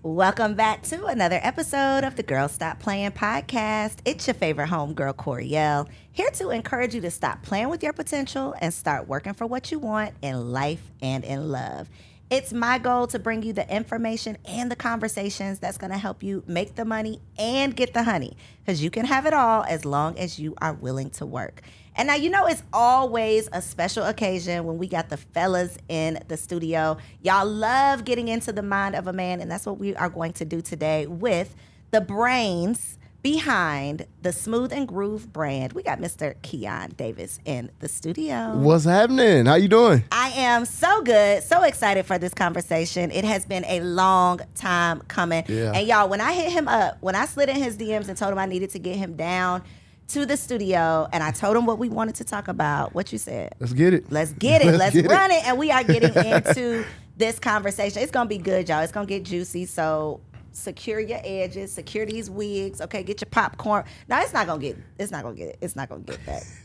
Welcome back to another episode of the Girl Stop Playin podcast. It's your favorite homegirl, Coriel, here to encourage you to stop playing with your potential and start working for what you want in life and in love. It's my goal to bring you the information and the conversations that's going to help you make the money and get the honey, because you can have it all as long as you are willing to work. And now, you know, it's always a special occasion when we got the fellas in the studio. Y'all love getting into the mind of a man, and that's what we are going to do today with the brains behind the SmoothnGroove brand. We got Mr. Keon Davis in the studio. What's happening? How you doing? I am so good, so excited for this conversation. It has been a long time coming. Yeah. And y'all, when I hit him up, when I slid in his DMs and told him I needed to get him down to the studio, and I told him what we wanted to talk about, what you said? Let's get it. Let's get it. Let's run it. And we are getting into this conversation. It's going to be good, y'all. It's going to get juicy. So secure your edges, secure these wigs. Okay, get your popcorn. Now it's not gonna get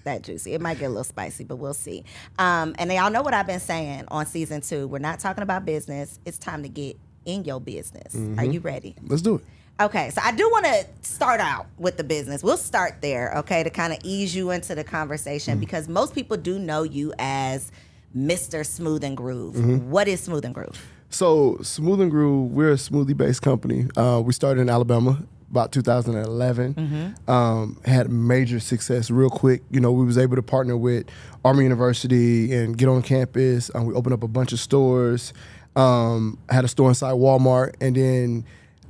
that juicy. It might get a little spicy, but we'll see. And y'all know what I've been saying on season 2. We're not talking about business. It's time to get in your business. Mm-hmm. Are you ready? Let's do it. Okay, so I do want to start out with the business. We'll start there, okay, to kind of ease you into the conversation, because most people do know you as Mr. SmoothnGroove. Mm-hmm. What is SmoothnGroove? So SmoothnGroove, we're a smoothie-based company. We started in Alabama about 2011. Mm-hmm. Had major success real quick. You know, we was able to partner with Army University and get on campus. We opened up a bunch of stores. Had a store inside Walmart, and then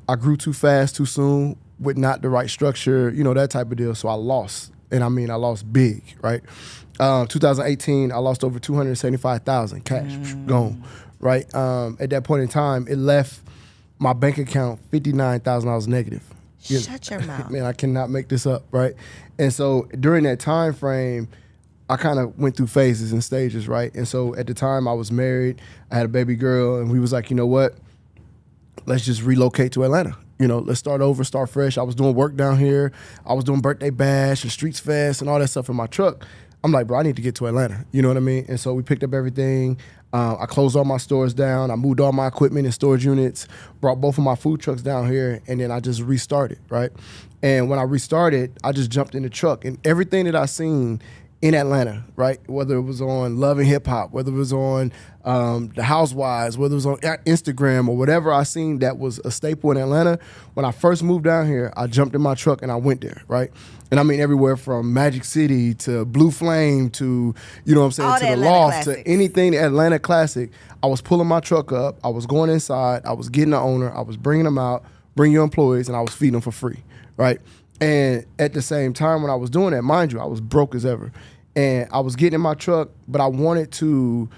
I grew too fast, too soon, with not the right structure, you know, that type of deal. So I lost, and I mean I lost big, right? 2018, I lost over $275,000 cash, gone, right? At that point in time, it left my bank account $59,000 negative. Shut your mouth. Man, I cannot make this up, right? And so during that time frame, I kind of went through phases and stages, right? And so at the time I was married, I had a baby girl, and we was like, you know what? Let's just relocate to Atlanta. You know, let's start over, start fresh. I was doing work down here. I was doing birthday bash and streets fest and all that stuff in my truck. I'm like, bro, I need to get to Atlanta. You know what I mean? And so we picked up everything. I closed all my stores down. I moved all my equipment and storage units, brought both of my food trucks down here, and then I just restarted, right? And when I restarted, I just jumped in the truck, and everything that I seen in Atlanta, right? Whether it was on Love and Hip Hop, whether it was on The Housewives, whether it was on Instagram or whatever I seen that was a staple in Atlanta, when I first moved down here, I jumped in my truck and I went there, right? And I mean everywhere from Magic City to Blue Flame to, you know what I'm saying, all to the Atlanta Loft, classics. to anything Atlanta classic. I was pulling my truck up, I was going inside, I was getting the owner, I was bringing them out, bring your employees, and I was feeding them for free, right? And at the same time when I was doing that, mind you, I was broke as ever. And I was getting in my truck, but I wanted to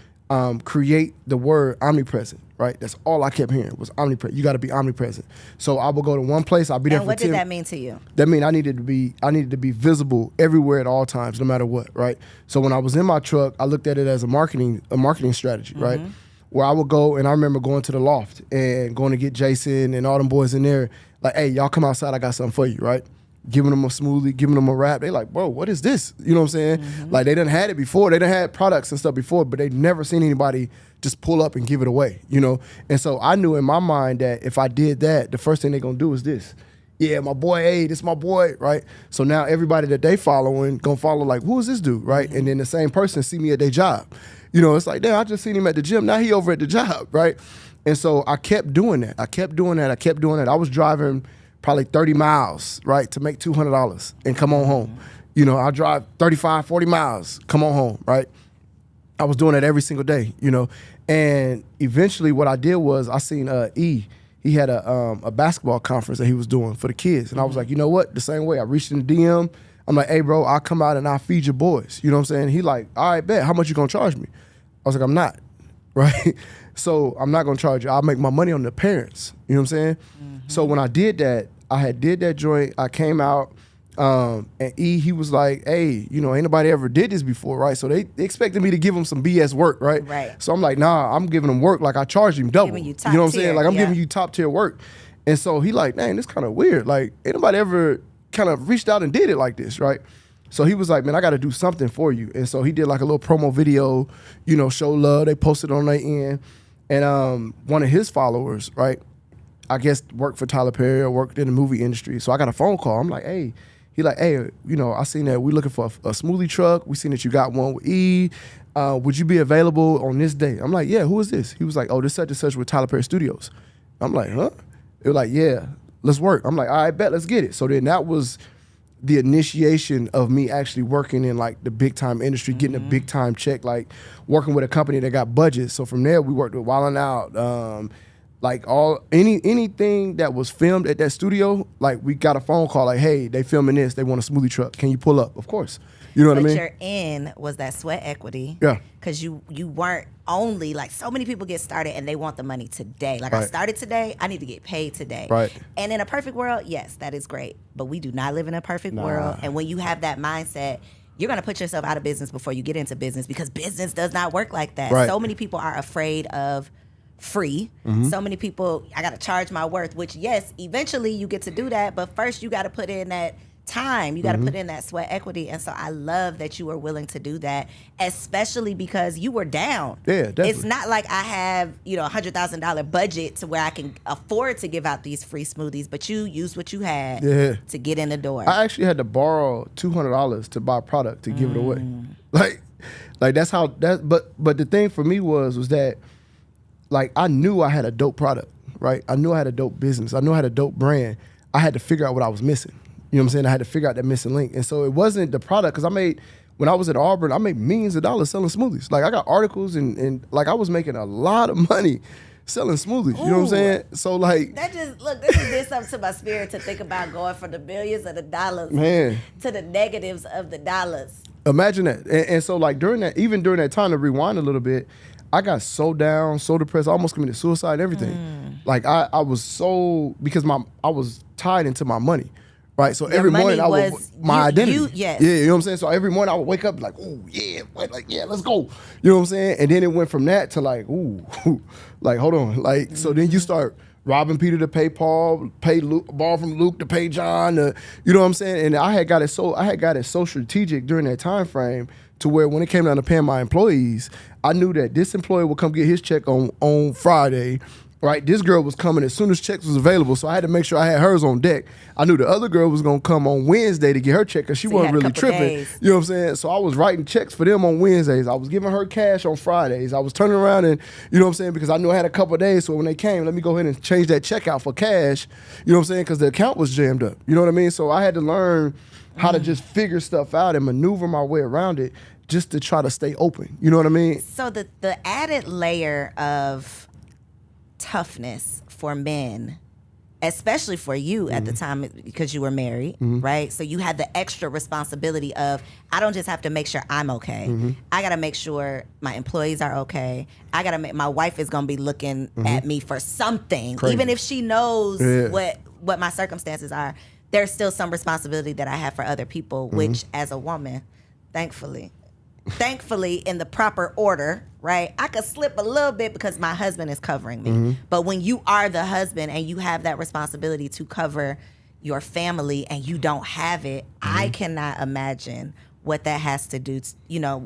create the word omnipresent, right? That's all I kept hearing was omnipresent. You got to be omnipresent. So I would go to one place, I'll be there for 10. And what did that mean to you? That mean I needed to be visible everywhere at all times, no matter what, right? So when I was in my truck, I looked at it as a marketing strategy, right? Where I would go, and I remember going to the Loft and going to get Jason and all them boys in there, like, hey, y'all come outside, I got something for you, right? Giving them a smoothie, giving them a wrap. They like, bro, what is this? You know what I'm saying? Like, they done had it before. They done had products and stuff before, but they never seen anybody just pull up and give it away, you know? And so I knew in my mind that if I did that, the first thing they gonna do is this. Yeah, my boy, hey, this my boy, right? So now everybody that they following gonna follow like, who is this dude, right? And then the same person see me at their job. You know, it's like, damn, I just seen him at the gym. Now he over at the job, right? And so I kept doing that. I kept doing that. I was driving probably 30 miles, right, to make $200 and come on home. You know, I drive 35, 40 miles, come on home, right? I was doing that every single day, you know. And eventually what I did was I seen E. He had a basketball conference that he was doing for the kids. And I was like, you know what? The same way. I reached in the DM. I'm like, hey, bro, I'll come out and I'll feed your boys. You know what I'm saying? He like, all right, bet. How much you gonna charge me? I was like, I'm not, right? So I'm not gonna charge you. I'll make my money on the parents. You know what I'm saying? So when I did that, I did that joint. I came out, and E, he was like, hey, you know, ain't nobody ever did this before, right? So they expected me to give him some BS work, right? Right. So I'm like, nah, I'm giving him work like I charged him double. Giving you top know what I'm tier, saying? Like I'm yeah. giving you top tier work. And so he like, dang, this kind of weird. Like ain't nobody ever kind of reached out and did it like this, right? So he was like, man, I got to do something for you. And so he did like a little promo video, you know, show love. They posted on their end. And one of his followers, right, I guess worked for Tyler Perry or worked in the movie industry. So I got a phone call. I'm like, hey. He like, hey, you know, I seen that we looking for a smoothie truck. We seen that you got one with E. Would you be available on this day? I'm like, yeah, who is this? He was like, oh, this such and such with Tyler Perry Studios. I'm like, huh? They were like, yeah, let's work. I'm like, all right, bet, let's get it. So then that was the initiation of me actually working in like the big time industry, getting a big time check, like working with a company that got budgets. So from there, we worked with Wild 'N Out, like anything that was filmed at that studio, like we got a phone call like, hey, they filming this, they want a smoothie truck. Can you pull up? Of course. You know what I mean? But your in was that sweat equity. Yeah. Because you weren't only, like so many people get started and they want the money today. Like I started today, I need to get paid today. Right. And in a perfect world, yes, that is great. But we do not live in a perfect world. And when you have that mindset, you're going to put yourself out of business before you get into business because business does not work like that. Right. So many people are afraid of free. So many people, I got to charge my worth, which yes, eventually you get to do that. But first you got to put in that time. You got to put in that sweat equity. And so I love that you were willing to do that, especially because you were down. Yeah, definitely. It's not like I have, you know, $100,000 budget to where I can afford to give out these free smoothies, but you used what you had to get in the door. I actually had to borrow $200 to buy a product to give it away. Like that's how that. But the thing for me was that like I knew I had a dope product, right? I knew I had a dope business. I knew I had a dope brand. I had to figure out what I was missing. You know what I'm saying? I had to figure out that missing link. And so it wasn't the product, because when I was at Auburn, I made millions of dollars selling smoothies. Like I got articles and like I was making a lot of money selling smoothies. You know what I'm saying? So like that just this just did something to my spirit to think about going from the billions of the dollars to the negatives of the dollars. Imagine that. And so like during that time, to rewind a little bit, I got so down, so depressed, I almost committed suicide and everything. Like I was so, because I was tied into my money. Right, so every morning I would my identity. Yeah, you know what I'm saying. So every morning I would wake up like, oh yeah, like yeah, let's go. You know what I'm saying. And then it went from that to like, ooh, like hold on, like so then you start robbing Peter to pay Paul, pay Luke, borrow from Luke to pay John. You know what I'm saying. And I had got it so strategic during that time frame to where when it came down to paying my employees, I knew that this employee would come get his check on Friday. Right, this girl was coming as soon as checks was available, so I had to make sure I had hers on deck. I knew the other girl was gonna come on Wednesday to get her check because she wasn't really tripping. Days. You know what I'm saying? So I was writing checks for them on Wednesdays. I was giving her cash on Fridays. I was turning around and, you know what I'm saying, because I knew I had a couple of days, so when they came, let me go ahead and change that check out for cash. You know what I'm saying? Because the account was jammed up. You know what I mean? So I had to learn how to just figure stuff out and maneuver my way around it just to try to stay open. You know what I mean? So the added layer of toughness for men, especially for you at the time because you were married, right? So you had the extra responsibility of, I don't just have to make sure I'm okay. I got to make sure my employees are okay. I got to make, my wife is going to be looking at me for something. Crazy. Even if she knows what my circumstances are, there's still some responsibility that I have for other people, which as a woman, thankfully in the proper order, right? I could slip a little bit because my husband is covering me. But when you are the husband and you have that responsibility to cover your family and you don't have it, I cannot imagine what that has to do,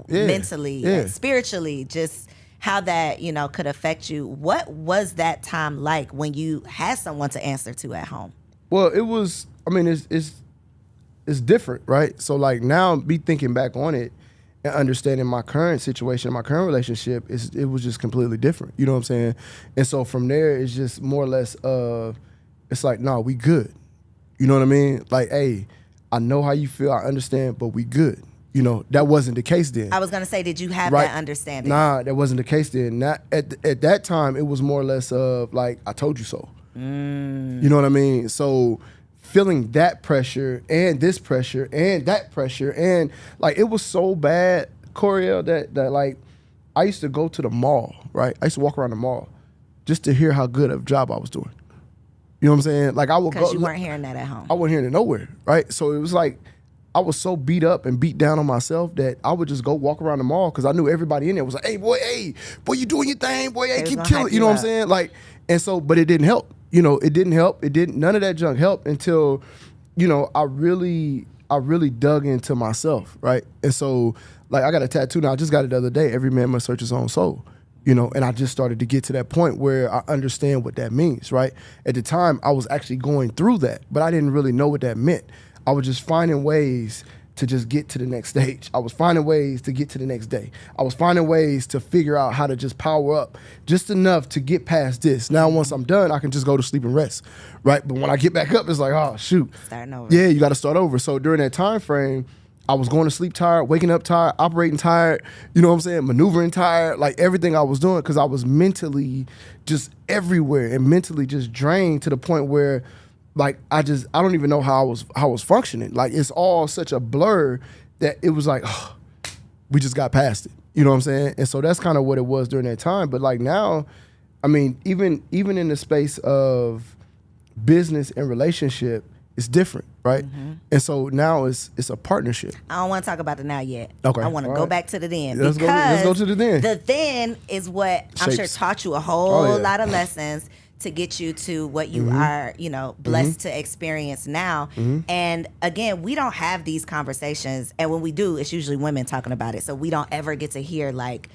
mentally, spiritually, just how that, could affect you. What was that time like when you had someone to answer to at home? Well, it was, it's different, right? So like now me thinking back on it, and understanding my current situation, my current relationship, it was just completely different. You know what I'm saying? And so from there, it's just more or less, it's like, no, we good. You know what I mean? Like, hey, I know how you feel, I understand, but we good. That wasn't the case then. I was going to say, did you have that understanding? Nah, that wasn't the case then. Not, at that time, it was more or less of like, I told you so. You know what I mean? So feeling that pressure and this pressure and that pressure, and like it was so bad, Coriel, that like I used to go to the mall, right? I used to walk around the mall just to hear how good of a job I was doing. You know what I'm saying? Like I would go. Because you weren't hearing that at home. I wasn't hearing it nowhere, right? So it was like I was so beat up and beat down on myself that I would just go walk around the mall because I knew everybody in there was like, hey, boy, you doing your thing, boy, hey, keep killing. You know what I'm saying? Like, and so, but it didn't help. It didn't help. None of that junk helped until, I really dug into myself, right? And so, like, I got a tattoo now. I just got it the other day. Every man must search his own soul. you know, and I just started to get to that point where I understand what that means, right? At the time, I was actually going through that, but I didn't really know what that meant. I was just finding ways to just get to the next stage. I was finding ways to get to the next day. I was finding ways to figure out how to just power up just enough to get past this. Now, once I'm done, I can just go to sleep and rest, right? But when I get back up, it's like, oh, shoot. Starting over. Yeah, you got to start over. So during that time frame, I was going to sleep tired, waking up tired, operating tired, you know what I'm saying, maneuvering tired, like everything I was doing, because I was mentally just everywhere and mentally just drained to the point where, like, I don't even know how I was functioning. Like, it's all such a blur that it was like, oh, we just got past it. You know what I'm saying? And so that's kind of what it was during that time. But like now, I mean, even in the space of business and relationship, it's different, right? Mm-hmm. And so now it's a partnership. I don't want to talk about the now yet. Okay. I want to go back to the then. Let's go to the then. The then is what I'm sure taught you a whole lot of lessons to get you to what you are, you know, blessed to experience now. And again, we don't have these conversations. And when we do, it's usually women talking about it. So we don't ever get to hear like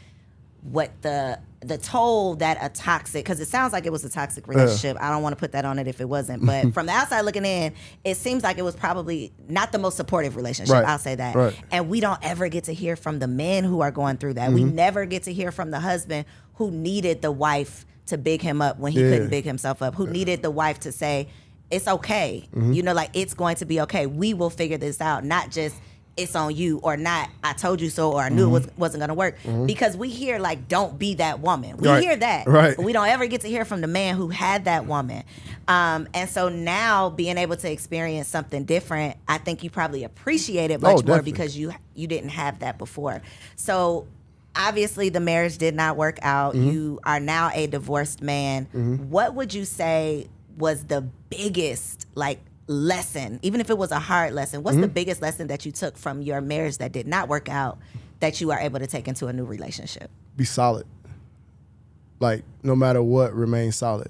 what the toll that a toxic, because it sounds like it was a toxic relationship. I don't want to put that on it if it wasn't. But from the outside looking in, it seems like it was probably not the most supportive relationship. Right. I'll say that. Right. And we don't ever get to hear from the men who are going through that. We never get to hear from the husband who needed the wife to big him up when he couldn't big himself up, who needed the wife to say, it's okay. You know, like, it's going to be okay. We will figure this out. Not just, it's on you, or not, I told you so, or I knew it wasn't going to work. Because we hear, like, don't be that woman. We hear that. Right. But we don't ever get to hear from the man who had that woman. And so now being able to experience something different, I think you probably appreciate it much more because you didn't have that before. So obviously the marriage did not work out. You are now a divorced man. What would you say was the biggest, like, lesson, even if it was a hard lesson? What's the biggest lesson that you took from your marriage that did not work out that you are able to take into a new relationship? Be solid. Like, no matter what, remain solid.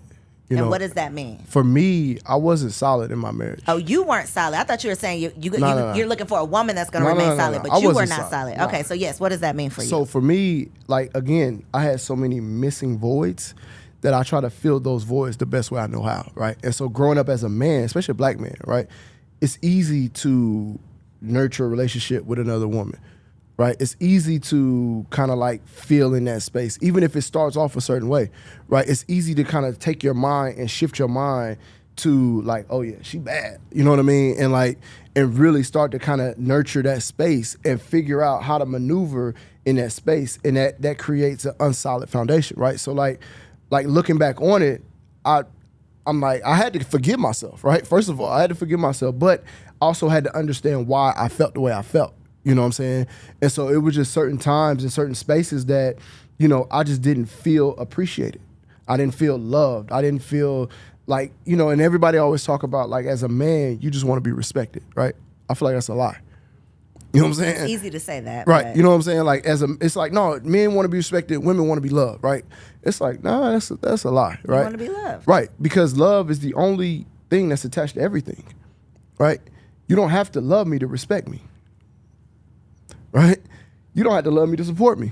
You know, what does that mean? For me, I wasn't solid in my marriage. Oh, you weren't solid. I thought you were saying you're looking for a woman that's going to remain solid, but you were not solid. Okay, so yes, what does that mean for you? So for me, like, again, I had so many missing voids that I try to fill those voids the best way I know how, right? And so growing up as a man, especially a black man, right, it's easy to nurture a relationship with another woman, right? It's easy to kind of like feel in that space, even if it starts off a certain way, right? It's easy to kind of take your mind and shift your mind to like, oh yeah, she bad, you know what I mean? And like, and really start to kind of nurture that space and figure out how to maneuver in that space. And that creates an unsolid foundation, right? So like looking back on it, I'm like, I had to forgive myself, right? First of all, I had to forgive myself, but I also had to understand why I felt the way I felt. You know what I'm saying? And so it was just certain times and certain spaces that, you know, I just didn't feel appreciated. I didn't feel loved. I didn't feel like, you know, and everybody always talk about, like, as a man, you just want to be respected, right? I feel like that's a lie. You know what I'm saying? It's easy to say that. Right. But... You know what I'm saying? Like, it's like, no, men want to be respected, women want to be loved, right? It's like, nah, that's a lie, right? You want to be loved. Right. Because love is the only thing that's attached to everything, right? You don't have to love me to respect me, right? You don't have to love me to support me.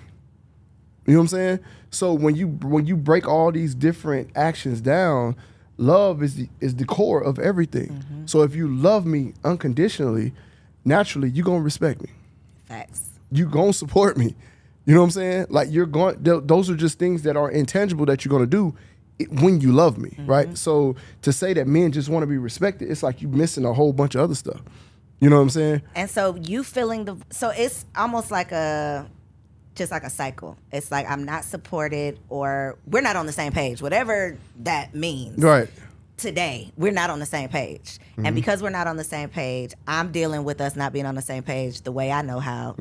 You know what I'm saying? So when you break all these different actions down, love is the core of everything. So if you love me unconditionally, naturally, you're going to respect me. Facts. You're going to support me. You know what I'm saying? Like, those are just things that are intangible that you're going to do when you love me, right? So to say that men just want to be respected, it's like you missing a whole bunch of other stuff. You know what I'm saying? And so you feeling so it's almost like just like a cycle. It's like, I'm not supported, or we're not on the same page, whatever that means. Right. Today, we're not on the same page. And because we're not on the same page, I'm dealing with us not being on the same page the way I know how.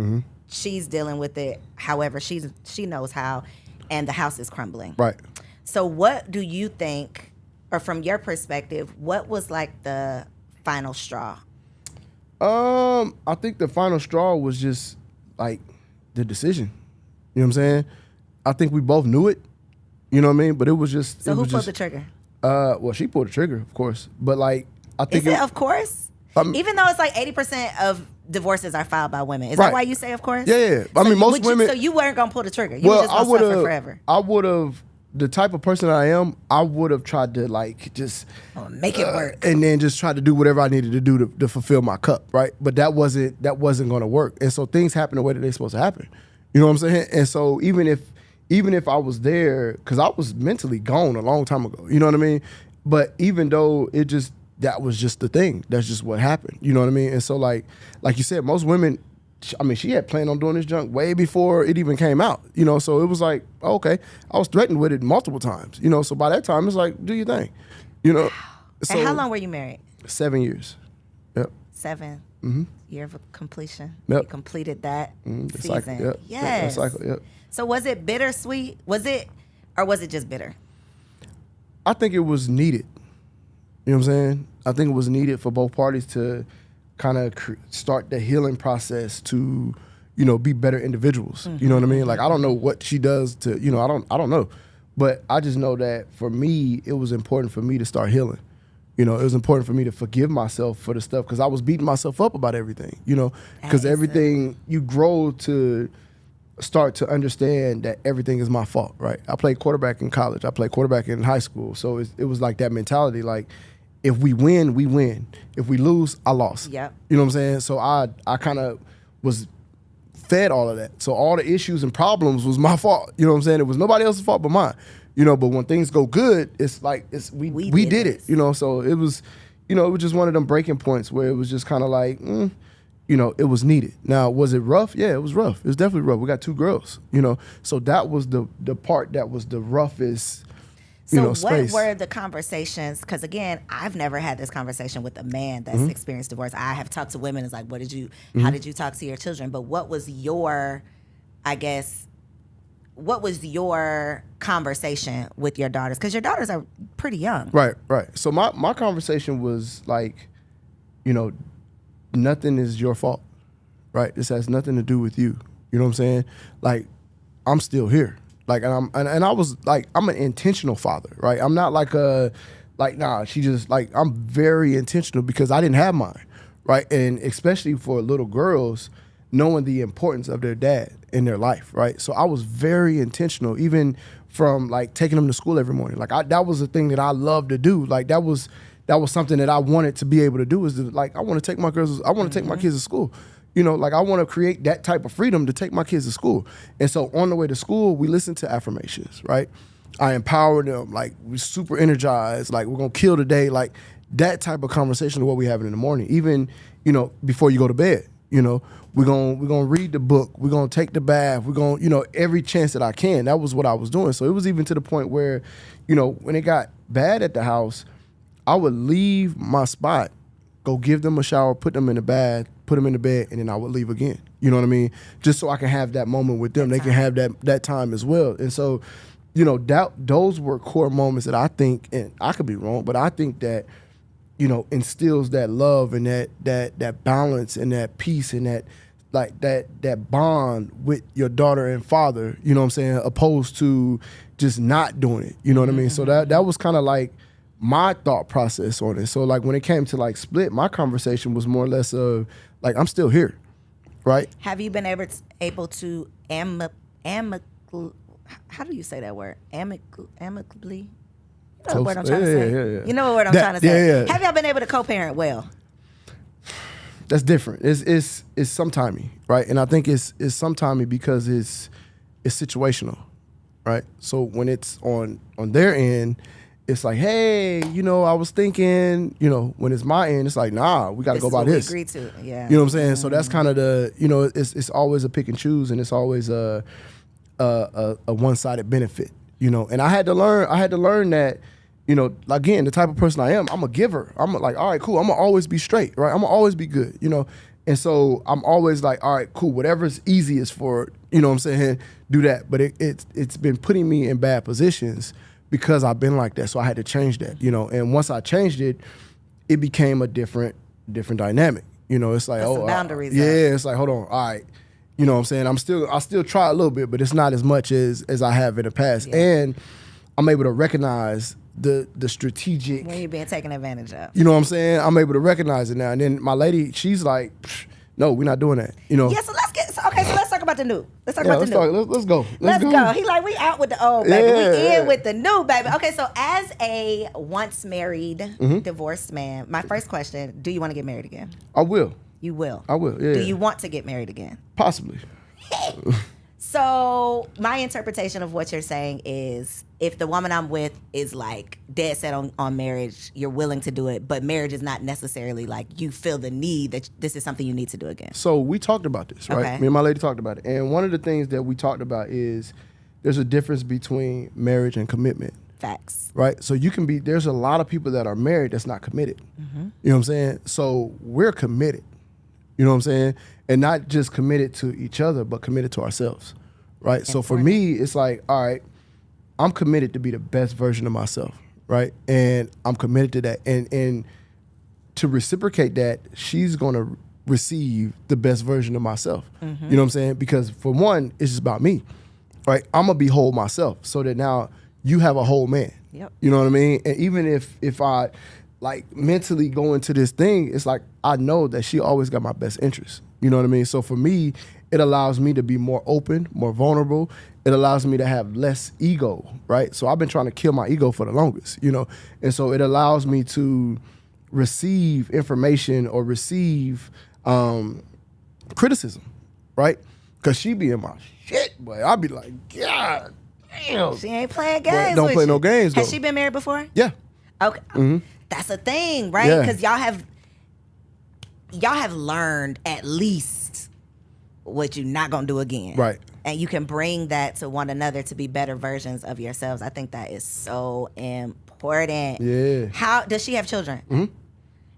She's dealing with it however she knows how, and the house is crumbling. Right. So what do you think, or from your perspective, what was like the final straw? I think the final straw was just like the decision. You know what I'm saying? I think we both knew it. You know what I mean? But it was just... So who pulled the trigger? Well, she pulled the trigger, of course. But like, I think... Is it of course? Even though it's like 80% of divorces are filed by women. Is Right. that why you say, of course? Yeah. I mean, most women. So you weren't gonna pull the trigger. You were just gonna suffer forever. I would have. The type of person I am, I would have tried to like just make it work, and then just try to do whatever I needed to do to fulfill my cup, right? But that wasn't going to work, and so things happen the way that they're supposed to happen. You know what I'm saying? And so even if I was there, because I was mentally gone a long time ago, you know what I mean? But even though that was just the thing, that's just what happened. You know what I mean? And so like you said, most women. I mean, she had planned on doing this junk way before it even came out, you know, so it was like, okay, I was threatened with it multiple times, you know, so by that time, it's like, do your thing, you know. So, and how long were you married? 7 years. Yep. 7 year of completion. Yep. You completed that season. Cycle, yep. Yes. That cycle, yep. So was it bittersweet? Was it just bitter? I think it was needed. You know what I'm saying? I think it was needed for both parties to kind of start the healing process to, you know, be better individuals. You know what I mean? Like, I don't know what she does to, you know, I don't know. But I just know that for me, it was important for me to start healing. You know, it was important for me to forgive myself for the stuff, because I was beating myself up about everything, you know, because everything, you grow to start to understand that everything is my fault, right? I played quarterback in college. I played quarterback in high school. So it was like that mentality, like, if we win, we win. If we lose, I lost. Yep. You know what I'm saying? So I kind of was fed all of that. So all the issues and problems was my fault. You know what I'm saying? It was nobody else's fault but mine. You know, but when things go good, it's like we did it. You know, so it was, you know, it was just one of them breaking points where it was just kind of like, you know, it was needed. Now, was it rough? Yeah, it was rough. It was definitely rough. We got 2 girls. You know, so that was the part that was the roughest. So space. What were the conversations? Because again, I've never had this conversation with a man that's experienced divorce. I have talked to women. It's like, how did you talk to your children? But what was your, what was your conversation with your daughters? Because your daughters are pretty young. Right. So my conversation was like, you know, nothing is your fault, right? This has nothing to do with you. You know what I'm saying? Like, I'm still here. Like, and I was like, I'm an intentional father, right? I'm not like she just like, I'm very intentional because I didn't have mine, right? And especially for little girls, knowing the importance of their dad in their life, right? So I was very intentional, even from like taking them to school every morning. Like that was a thing that I loved to do. Like that was something that I wanted to be able to do, is to, like, I want to take my kids to school. You know, like I want to create that type of freedom to take my kids to school. And so on the way to school, we listen to affirmations, right? I empower them, like we're super energized, like we're going to kill today. Like that type of conversation is what we have in the morning. Even, you know, before you go to bed, you know, we're going to read the book. We're going to take the bath. We're going to, you know, every chance that I can. That was what I was doing. So it was even to the point where, you know, when it got bad at the house, I would leave my spot, go give them a shower, put them in the bath, put them in the bed, and then I would leave again. You know what I mean? Just so I can have that moment with them. They can have that time as well. And so, you know, those were core moments that I think, and I could be wrong, but I think that, you know, instills that love and that balance and that peace and that bond with your daughter and father, you know what I'm saying, opposed to just not doing it. You know what I mean? So that was kind of like my thought process on it. So like when it came to like split, my conversation was more or less of like, I'm still here, right? Have you been able to how do you say that word? Amicably? You know what word I'm trying to say? Yeah. You know what word I'm trying to say? Yeah. Have y'all been able to co-parent well? That's different. It's sometimey, right? And I think it's sometimey because it's situational, right? So when it's on their end, it's like, hey, you know, I was thinking, you know, when it's my end, it's like, nah, we got to go by this. We agreed to, yeah. You know what I'm saying? So that's kind of the, you know, it's always a pick and choose, and it's always a one-sided benefit, you know. And I had to learn that, you know, again, the type of person I am, I'm a giver. I'm like, all right, cool. I'm gonna always be straight, right? I'm gonna always be good, you know. And so I'm always like, all right, cool. Whatever's easiest for, you know what I'm saying, do that. But it's been putting me in bad positions because I've been like that. So I had to change that, you know. And once I changed it, it became a different dynamic. You know, it's like, that's boundaries. It's like, hold on, all right. You know what I'm saying? I still try a little bit, but it's not as much as I have in the past. Yeah. And I'm able to recognize the strategic. When you're being taken advantage of. You know what I'm saying? I'm able to recognize it now. And then my lady, she's like, no, we're not doing that. You know. Yeah, so let's talk about the new. Let's talk about the new. Let's go. Let's go. He like, we out with the old, baby. We in with the new, baby. Okay, so as a once married, divorced man, my first question, do you want to get married again? I will. You will? I will, yeah. Do you want to get married again? Possibly. So my interpretation of what you're saying is if the woman I'm with is like dead set on marriage, you're willing to do it, but marriage is not necessarily like you feel the need that this is something you need to do again. So we talked about this, right? Okay. Me and my lady talked about it. And one of the things that we talked about is there's a difference between marriage and commitment. Facts. Right? So there's a lot of people that are married that's not committed. You know what I'm saying? So we're committed. You know what I'm saying? And not just committed to each other, but committed to ourselves, right? So for me, it's like, all right, I'm committed to be the best version of myself, right? And I'm committed to that. And to reciprocate that, she's going to receive the best version of myself. You know what I'm saying? Because for one, it's just about me, right? I'm going to be whole myself so that now you have a whole man. Yep. You know what I mean? And even if I like mentally go into this thing, it's like I know that she always got my best interest. You know what I mean? So for me, it allows me to be more open, more vulnerable. It allows me to have less ego, right? So I've been trying to kill my ego for the longest, you know? And so it allows me to receive information or receive criticism, right? Because she be in my shit, boy. I'd be like, God damn. She ain't playing games. Don't play no games, though. Has she been married before? Yeah. Okay. That's a thing, right? Because y'all have learned at least what you're not gonna do again, right? And you can bring that to one another to be better versions of yourselves. I think that is so important. Yeah. How does she have children?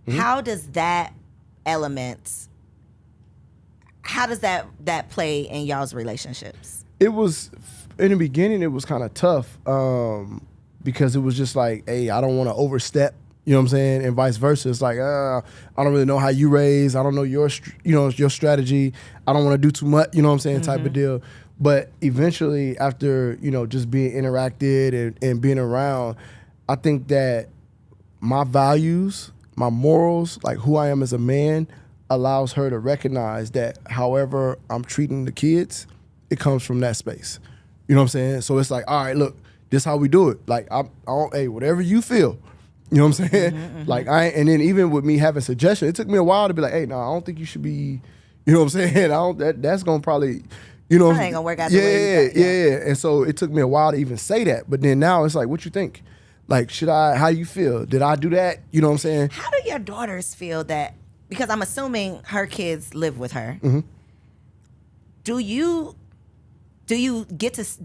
How does that element? How does that play in y'all's relationships? It was in the beginning. It was kind of tough because it was just like, hey, I don't want to overstep. You know what I'm saying? And vice versa. It's like, I don't really know how you raise. I don't know your strategy. I don't want to do too much, you know what I'm saying, type of deal. But eventually, after, just being interacted and being around, I think that my values, my morals, like who I am as a man, allows her to recognize that however I'm treating the kids, it comes from that space. You know what I'm saying? So it's like, all right, look, this is how we do it. Like, hey, whatever you feel. You know what I'm saying? Like, and then even with me having suggestions, it took me a while to be like, hey, no, I don't think you should be, you know what I'm saying? That's going to probably, That ain't gonna work out the way you got. Yeah. And so it took me a while to even say that. But then now it's like, what you think? Like, how you feel? Did I do that? You know what I'm saying? How do your daughters feel that, because I'm assuming her kids live with her. Do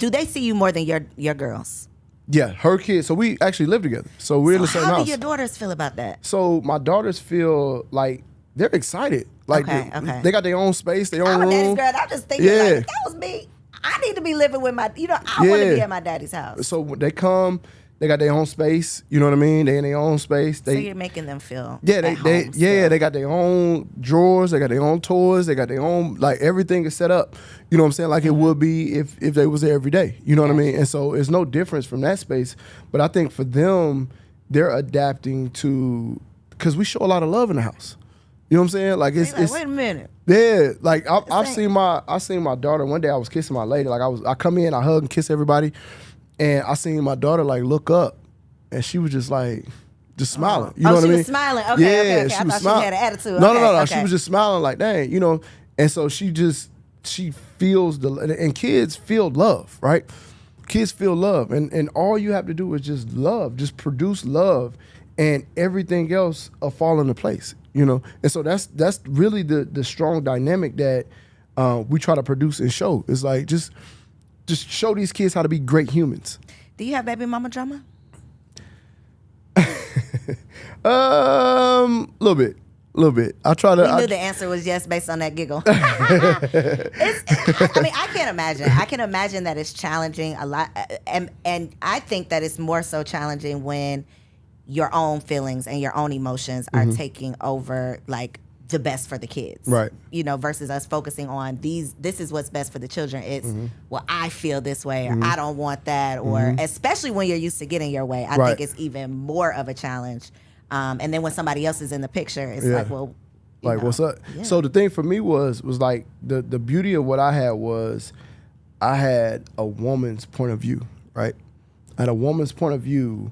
they see you more than your girls? Yeah, her kids. So we actually live together. So we're in the same house. How do your daughters feel about that? So my daughters feel like they're excited. Like they got their own space, their own room. I'm a daddy's girl. I'm just thinking, like, if that was me, I need to be living with I want to be at my daddy's house. So when they come, they got their own space. You know what I mean? They in their own space. So you're making them feel they got their own drawers. They got their own toys. They got their own, like, everything is set up. You know what I'm saying? Like it would be if they was there every day. You know what I mean? And so it's no difference from that space. But I think for them, they're adapting to, because we show a lot of love in the house. You know what I'm saying? Like it's wait a minute. Yeah, like I seen my daughter one day. I was kissing my lady. Like I come in, I hug and kiss everybody. And I seen my daughter like look up, and she was just like, smiling. You know what I mean? She was smiling. Okay. I thought she had an attitude. No. She was just smiling like, dang, And so she feels and kids feel love, right? Kids feel love, and all you have to do is just love, just produce love, and everything else will fall into place. And so that's really the strong dynamic that we try to produce and show. It's like just show these kids how to be great humans. Do you have baby mama drama? Little bit. I try to. We knew the answer was yes based on that giggle. I can't imagine. I can imagine that it's challenging a lot, and I think that it's more so challenging when your own feelings and your own emotions are taking over, like, the best for the kids, right? Versus us focusing on this is what's best for the children. It's well, I feel this way, or I don't want that, or especially when you're used to getting your way, I think it's even more of a challenge. And then when somebody else is in the picture, it's like, well, Like, what's up? Yeah. So the thing for me was like the beauty of what I had was I had a woman's point of view, right? I had a woman's point of view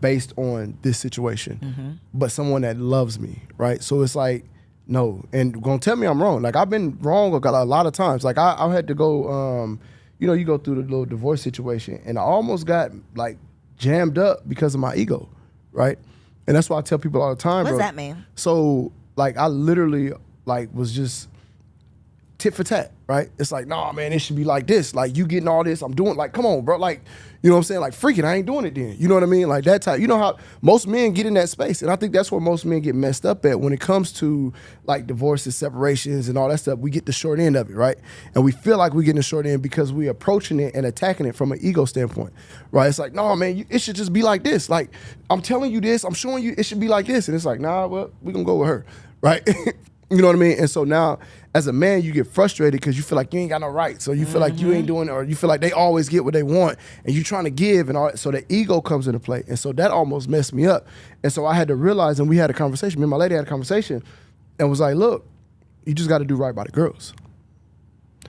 based on this situation, but someone that loves me, right? So it's like, no, and gonna tell me I'm wrong. Like, I've been wrong a lot of times. Like, I had to go, you go through the little divorce situation, and I almost got like jammed up because of my ego, right? And that's why I tell people all the time, What bro. does that mean? So, like, I literally, like, was just tit for tat, right? It's like, nah, man, it should be like this. Like, you getting all this, I'm doing, like, come on, bro. Like, you know what I'm saying? Like, freaking, I ain't doing it then. You know what I mean? Like, that type. You know how most men get in that space. And I think that's where most men get messed up at when it comes to, like, divorces, separations, and all that stuff. We get the short end of it, right? And we feel like we're getting the short end because we're approaching it and attacking it from an ego standpoint, right? It's like, no, man, it should just be like this. Like, I'm telling you this, I'm showing you it should be like this. And it's like, nah, well, we're going to go with her, right? You know what I mean? And so now, as a man, you get frustrated because you feel like you ain't got no right. So you feel like you ain't doing it, or you feel like they always get what they want, and you trying to give and all that. So the ego comes into play. And so that almost messed me up. And so I had to realize, and we had a conversation, me and my lady had a conversation, and was like, look, you just got to do right by the girls.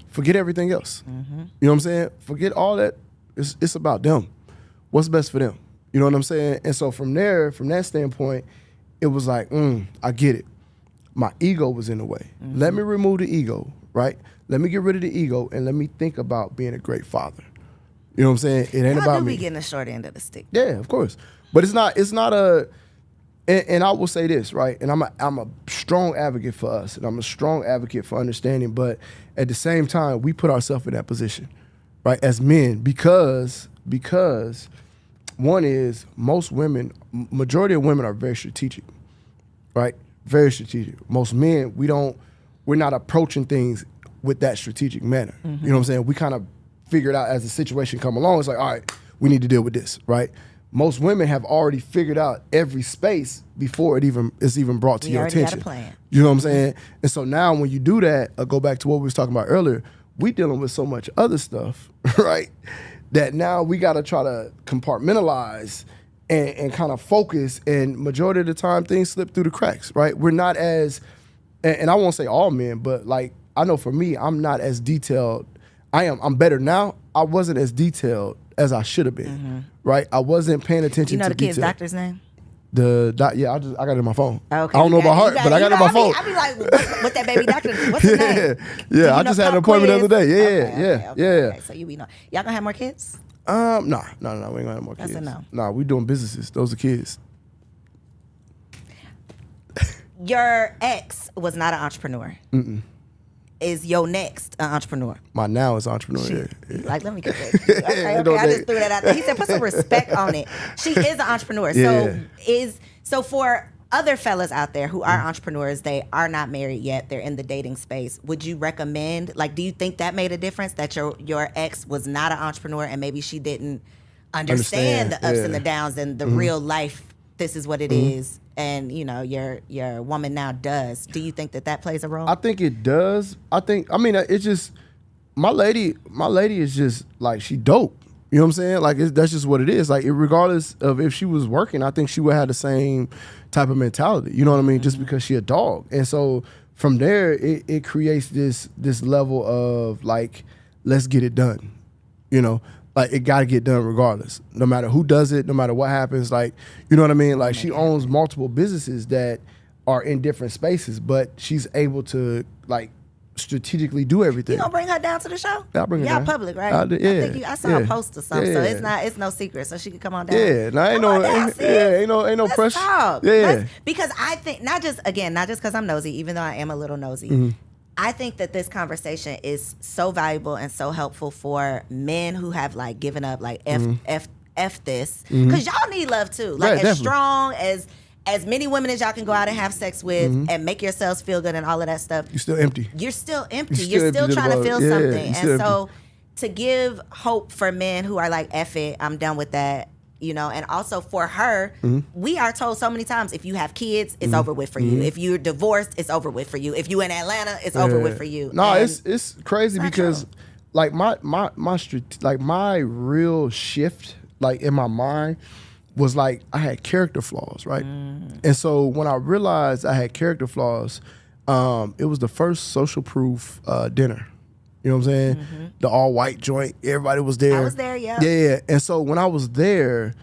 Forget everything else. You know what I'm saying? Forget all that. It's about them. What's best for them? You know what I'm saying? And so from there, from that standpoint, it was like, I get it. My ego was in the way. Let me remove the ego, right? Let me get rid of the ego and let me think about being a great father. You know what I'm saying? It ain't about me. We getting the short end of the stick. Yeah, of course. But it's not a, and I will say this, right? And I'm a strong advocate for us, and I'm a strong advocate for understanding, but at the same time, we put ourselves in that position, right? As men, because one is most women, majority of women are very strategic, right? Very strategic. Most men, we're not approaching things with that strategic manner. You know what I'm saying? We kind of figure it out as the situation come along. It's like, all right, we need to deal with this, right? Most women have already figured out every space before it's even brought to your attention. Got a plan. You know what I'm saying? And so now when you do that, go back to what we was talking about earlier, we dealing with so much other stuff, right? That now we got to try to compartmentalize and kind of focus, and majority of the time things slip through the cracks, right? We're not as, and I won't say all men, but like, I know for me, I'm not as detailed. I'm better now. I wasn't as detailed as I should have been, right? I wasn't paying attention to You know the kid's detail. doctor's name? Yeah, I got it in my phone. Okay, I don't know about heart, but I got it in my phone. I be like, what that baby doctor? What's his name? Yeah, I just had an appointment the other day. Yeah. Okay, so you be know. Y'all gonna have more kids? No, we ain't gonna have more kids. That's a no. Nah, we doing businesses. Those are kids. Your ex was not an entrepreneur. Is your next an entrepreneur? My now is entrepreneur. Yeah. Like, let me get that. Okay, I just threw that out there. He said, put some respect on it. She is an entrepreneur. Yeah. So for other fellas out there who are entrepreneurs, they are not married yet, they're in the dating space, would you recommend, like, do you think that made a difference, that your ex was not an entrepreneur and maybe she didn't understand the ups and the downs and the real life, this is what it is, and your woman now does? Do you think that plays a role? I think it does. It's just, my lady is just like, she dope. You know what I'm saying? Like, that's just what it is. Like, regardless of if she was working, I think she would have the same type of mentality. You know what I mean? Just because she a dog. And so from there, it creates this level of like, let's get it done. You know, like, it got to get done regardless. No matter who does it, no matter what happens. Like, you know what I mean? Like, she owns multiple businesses that are in different spaces, but she's able to, like, strategically do everything. You gonna bring her down to the show? Yeah, I'll bring her Y'all down. public, right? I saw a post or something, so it's no secret, so she can come on down. Yeah, ain't no pressure. Talk. Yeah, because I think not just because I'm nosy, even though I am a little nosy. I think that this conversation is so valuable and so helpful for men who have like given up, like f this, because y'all need love too. Like, as strong as many women as y'all can go out and have sex with and make yourselves feel good and all of that stuff. You're still empty. You're still empty. You're still trying to feel something. And so to give hope for men who are like, F it, I'm done with that, and also for her, we are told so many times, if you have kids, it's over with for you. If you're divorced, it's over with for you. If you in Atlanta, it's over with for you. No, it's crazy because like my real shift, like, in my mind, was like, I had character flaws, right? And so when I realized I had character flaws, It was the first social proof dinner. You know what I'm saying? Mm-hmm. The all white joint. Everybody was there. I was there, yeah. Yeah. And so when I was there,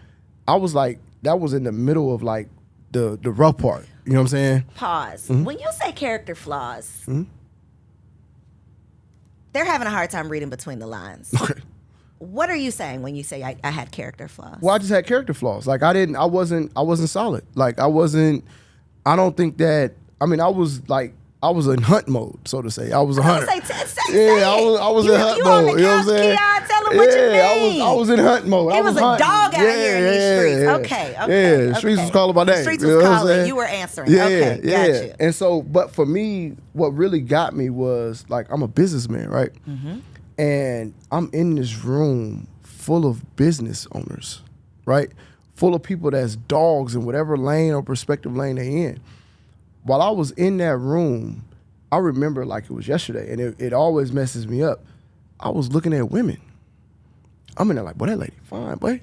I was like, that was in the middle of like the rough part. You know what I'm saying? Pause. Mm-hmm. When you say character flaws, mm-hmm. they're having a hard time reading between the lines. Okay. What are you saying when you say I had character flaws? Well, I just had character flaws. Like I wasn't solid. Like I don't think that, I was in hunt mode, so to say. I was a hunter. I was in hunt mode. You know what I'm saying? Keon, tell them what you mean. I was in hunt mode. He was a dog out here in these streets. Okay. The streets was calling my name. The streets was calling. You were answering. Okay, gotcha. And so, but for me, what really got me was, like, I'm a businessman, right? Mm-hmm. And I'm in this room full of business owners, right? Full of people that's dogs in whatever lane or perspective lane they in. While I was in that room, I remember like it was yesterday, and it always messes me up. I was looking at women. I'm in there like, boy, that lady fine, boy.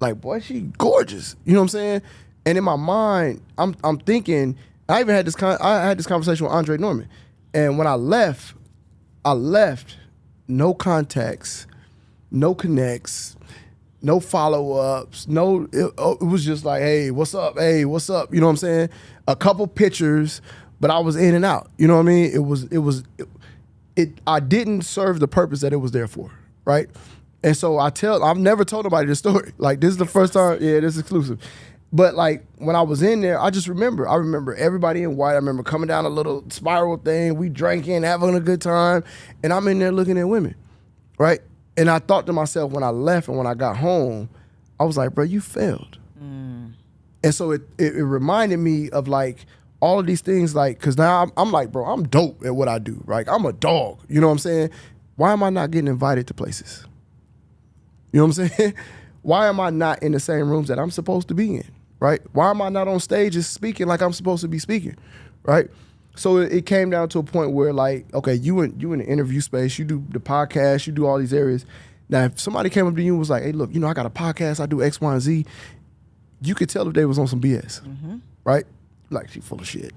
Like, boy, she gorgeous. You know what I'm saying? And in my mind, I'm thinking, I had this conversation with Andre Norman. And when I left, no contacts, no connects, no follow-ups, it was just like, hey, what's up? Hey, what's up? You know what I'm saying? A couple pictures, but I was in and out. You know what I mean? I didn't serve the purpose that it was there for, right? And so I've never told nobody this story. Like, this is the first time, this is exclusive. But like, when I was in there, I remember everybody in white. I remember coming down a little spiral thing. We drinking, having a good time. And I'm in there looking at women, right? And I thought to myself when I left and when I got home, I was like, bro, you failed. Mm. And so it reminded me of like all of these things, like, because now I'm like, bro, I'm dope at what I do, right? I'm a dog, you know what I'm saying? Why am I not getting invited to places? You know what I'm saying? Why am I not in the same rooms that I'm supposed to be in, right? Why am I not on stages speaking like I'm supposed to be speaking, right? So it came down to a point where, like, okay, you in the interview space, you do the podcast, you do all these areas. Now, if somebody came up to you and was like, hey, look, I got a podcast, I do X, Y, and Z, you could tell if they was on some BS, mm-hmm. right? Like, she full of shit.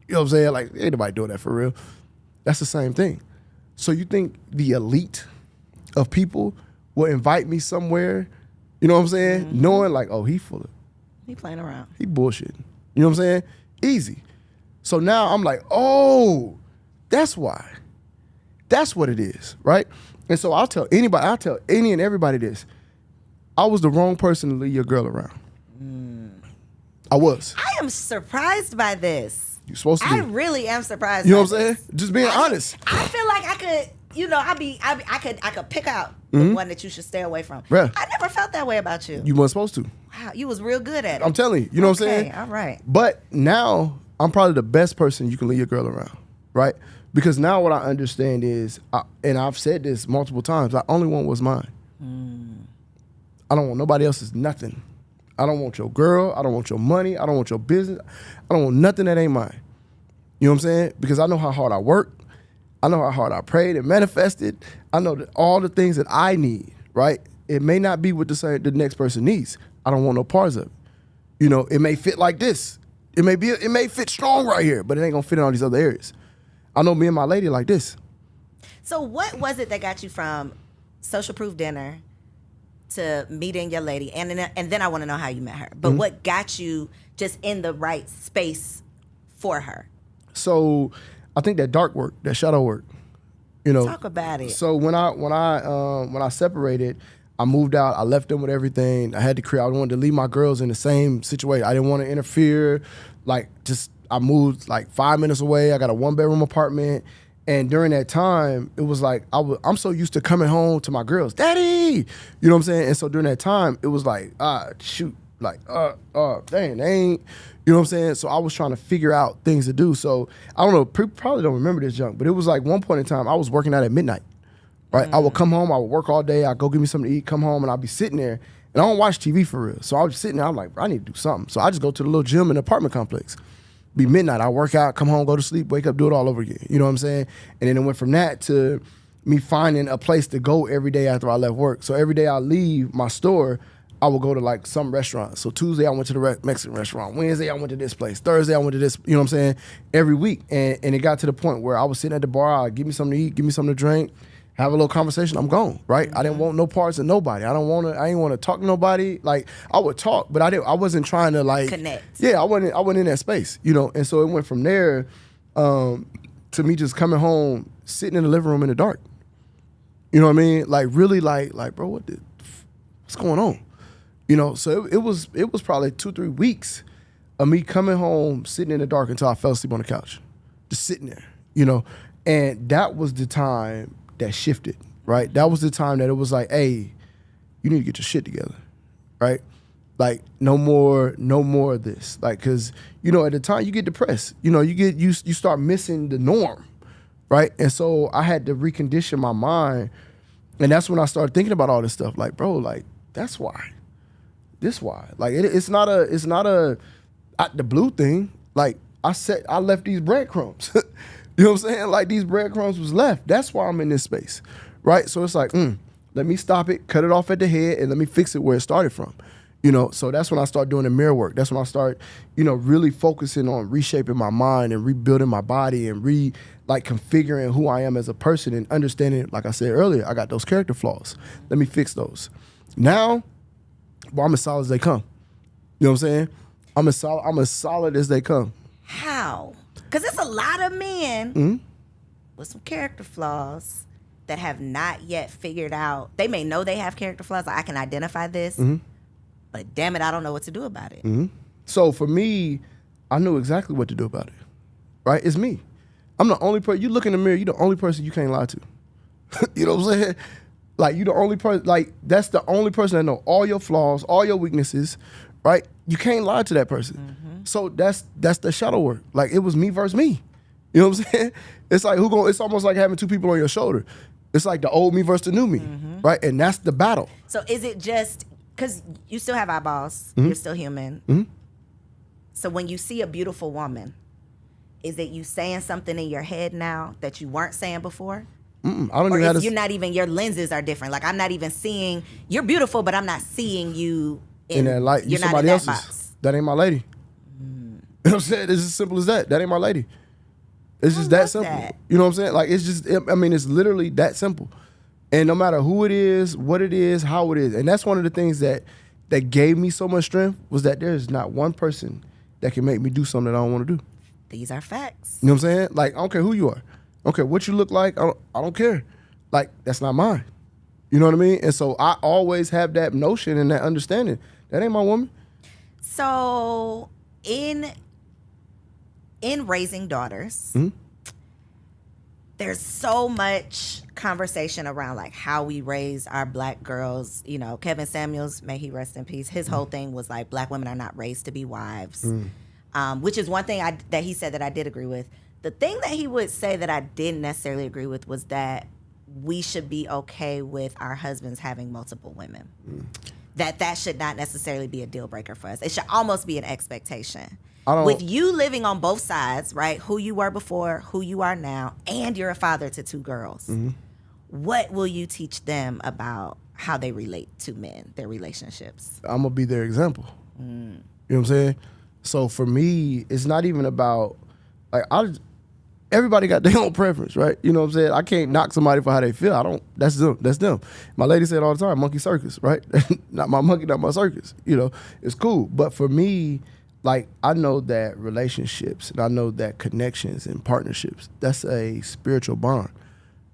You know what I'm saying? Like, ain't nobody doing that for real. That's the same thing. So you think the elite of people will invite me somewhere, you know what I'm saying? Mm-hmm. Knowing like, oh, he full of. He playing around. He bullshitting. You know what I'm saying? Easy. So now I'm like, oh, that's why. That's what it is, right? And so I'll tell any and everybody this. I was the wrong person to lead your girl around. I was. I am surprised by this. You're supposed to be. I really am surprised. You know what I'm saying? Just being honest. I feel like I could, I could pick out the one that you should stay away from. Yeah. I never felt that way about you. You weren't supposed to. Wow, you was real good at it. I'm telling you. You know what I'm saying? All right. But now I'm probably the best person you can lead your girl around, right? Because now what I understand is, and I've said this multiple times, I only want what's mine. I don't want nobody else's nothing. I don't want your girl. I don't want your money. I don't want your business. I don't want nothing that ain't mine. You know what I'm saying? Because I know how hard I work. I know how hard I prayed and manifested. I know that all the things that I need, right? It may not be what the next person needs. I don't want no parts of it. You know, it may fit like this. It may fit strong right here, but it ain't gonna fit in all these other areas. I know me and my lady like this. So what was it that got you from social proof dinner to meeting your lady? And then I want to know how you met her. But what got you just in the right space for her? So I think that dark work, that shadow work, you know. Talk about it. So when I separated, I moved out. I left them with everything. I wanted to leave my girls in the same situation. I didn't want to interfere. I moved like 5 minutes away. I got a 1-bedroom apartment. And during that time, it was like, I'm so used to coming home to my girls, Daddy! You know what I'm saying? And so during that time, it was like, shoot, like, dang, they ain't, you know what I'm saying? So I was trying to figure out things to do. So I don't know, people probably don't remember this junk, but it was like one point in time, I was working out at midnight, right? I would come home, I would work all day, I'd go get me something to eat, come home, and I'd be sitting there, and I don't watch TV for real. So I was sitting there, I'm like, I need to do something. So I just go to the little gym in the apartment complex. Be midnight, I work out, come home, go to sleep, wake up, do it all over again. You know what I'm saying? And then it went from that to me finding a place to go every day after I left work. So every day I leave my store, I would go to like some restaurant. So Tuesday I went to the Mexican restaurant. Wednesday I went to this place. Thursday I went to this, you know what I'm saying? Every week. And it got to the point where I was sitting at the bar, I'd give me something to eat, give me something to drink, have a little conversation, I'm gone, right? I didn't want no parts of nobody. I ain't want to talk to nobody. Like I would talk, but I wasn't trying to like connect. Yeah, I wasn't in that space, you know. And so it went from there to me just coming home, sitting in the living room in the dark. You know what I mean? Like really like bro, what's going on? You know, so it was probably 2-3 weeks of me coming home, sitting in the dark until I fell asleep on the couch. Just sitting there, you know. And that was the time that shifted, right? That was the time that it was like, hey, you need to get your shit together, right? Like no more of this. Like, cause, you know, at the time you get depressed. You know, you start missing the norm, right? And so I had to recondition my mind. And that's when I started thinking about all this stuff. Like, bro, like, that's why. This why. Like it's not a out the blue thing. Like I left these breadcrumbs. You know what I'm saying? Like these breadcrumbs was left. That's why I'm in this space. Right? So it's like, let me stop it, cut it off at the head, and let me fix it where it started from. You know, so that's when I start doing the mirror work. That's when I start, you know, really focusing on reshaping my mind and rebuilding my body and configuring who I am as a person and understanding, like I said earlier, I got those character flaws. Let me fix those. Now, well, I'm as solid as they come. You know what I'm saying? I'm as solid as they come. How? Because there's a lot of men with some character flaws that have not yet figured out. They may know they have character flaws. Like, I can identify this, but damn it, I don't know what to do about it. So for me, I knew exactly what to do about it. Right? It's me. I'm the only person. You look in the mirror, you're the only person you can't lie to. You know what I'm saying? Like, you the only person, like, that's the only person that know all your flaws, all your weaknesses, right? You can't lie to that person. So that's the shadow work. Like, it was me versus me. You know what I'm saying? It's like, it's almost like having two people on your shoulder. It's like the old me versus the new me, right? And that's the battle. So is it just, because you still have eyeballs, you're still human. So when you see a beautiful woman, is it you saying something in your head now that you weren't saying before? I don't even have you're not even, your lenses are different. Like, I'm not even seeing, you're beautiful, but I'm not seeing you in that light. You're somebody else's. Box. That ain't my lady. You know what I'm saying? It's as simple as that. That ain't my lady. It's just that simple. You know what I'm saying? Like, it's just, I mean, it's literally that simple. And no matter who it is, what it is, how it is. And that's one of the things that gave me so much strength was that there's not one person that can make me do something that I don't want to do. These are facts. You know what I'm saying? Like, I don't care who you are. I don't care what you look like. I don't care. Like, that's not mine. You know what I mean? And so I always have that notion and that understanding. That ain't my woman. So in raising daughters, there's so much conversation around like how we raise our black girls. You know, Kevin Samuels, may he rest in peace, his whole thing was like, black women are not raised to be wives, which is one thing that he said that I did agree with. The thing that he would say that I didn't necessarily agree with was that we should be okay with our husbands having multiple women. That should not necessarily be a deal breaker for us. It should almost be an expectation. With you living on both sides, right? Who you were before, who you are now, and you're a father to 2 girls. What will you teach them about how they relate to men, their relationships? I'm going to be their example. You know what I'm saying? So for me, it's not even about, like, everybody got their own preference, right? You know what I'm saying? I can't knock somebody for how they feel. That's them. My lady said all the time, monkey circus, right? Not my monkey, not my circus. You know, it's cool. But for me, like, I know that relationships and I know that connections and partnerships, that's a spiritual bond.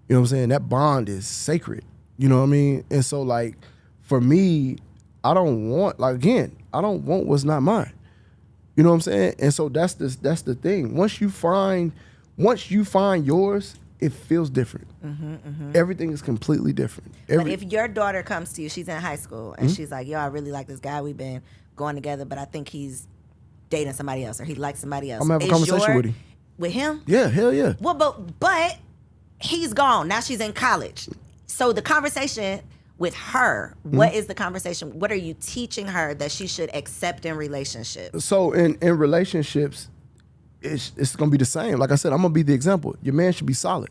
You know what I'm saying? That bond is sacred. You know what I mean? And so, like, for me, I don't want what's not mine. You know what I'm saying? And so that's the thing. Once you find yours, it feels different. Everything is completely different. But if your daughter comes to you, she's in high school, and she's like, yo, I really like this guy. We've been going together, but I think he's dating somebody else or he likes somebody else. I'm going to have a conversation with him. With him? Yeah, hell yeah. Well, but he's gone. Now she's in college. So the conversation with her, what is the conversation? What are you teaching her that she should accept in relationships? So in relationships, it's going to be the same. Like I said, I'm going to be the example. Your man should be solid,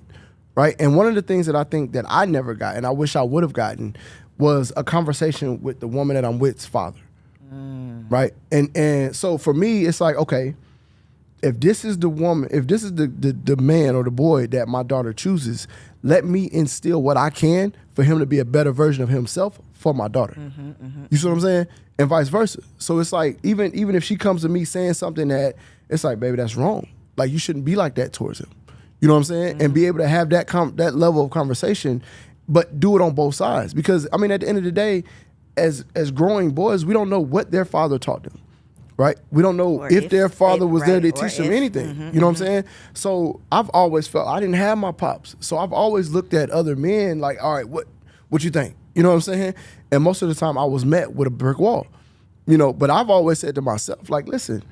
right? And one of the things that I think that I never got, and I wish I would have gotten, was a conversation with the woman that I'm with's father. Right? And so for me, it's like, okay, if this is the woman, if this is the man or the boy that my daughter chooses, let me instill what I can for him to be a better version of himself for my daughter. You see what I'm saying? And vice versa. So it's like, even if she comes to me saying something that it's like, baby, that's wrong. Like, you shouldn't be like that towards him. You know what I'm saying? And be able to have that level of conversation, but do it on both sides. Because, I mean, at the end of the day, as growing boys, we don't know what their father taught them. Right? We don't know Or if their father was there to right, teach them anything. You know what I'm saying? So I've always felt, I didn't have my pops. So I've always looked at other men like, all right, what you think? You know what I'm saying? And most of the time I was met with a brick wall. You know, but I've always said to myself, like, listen,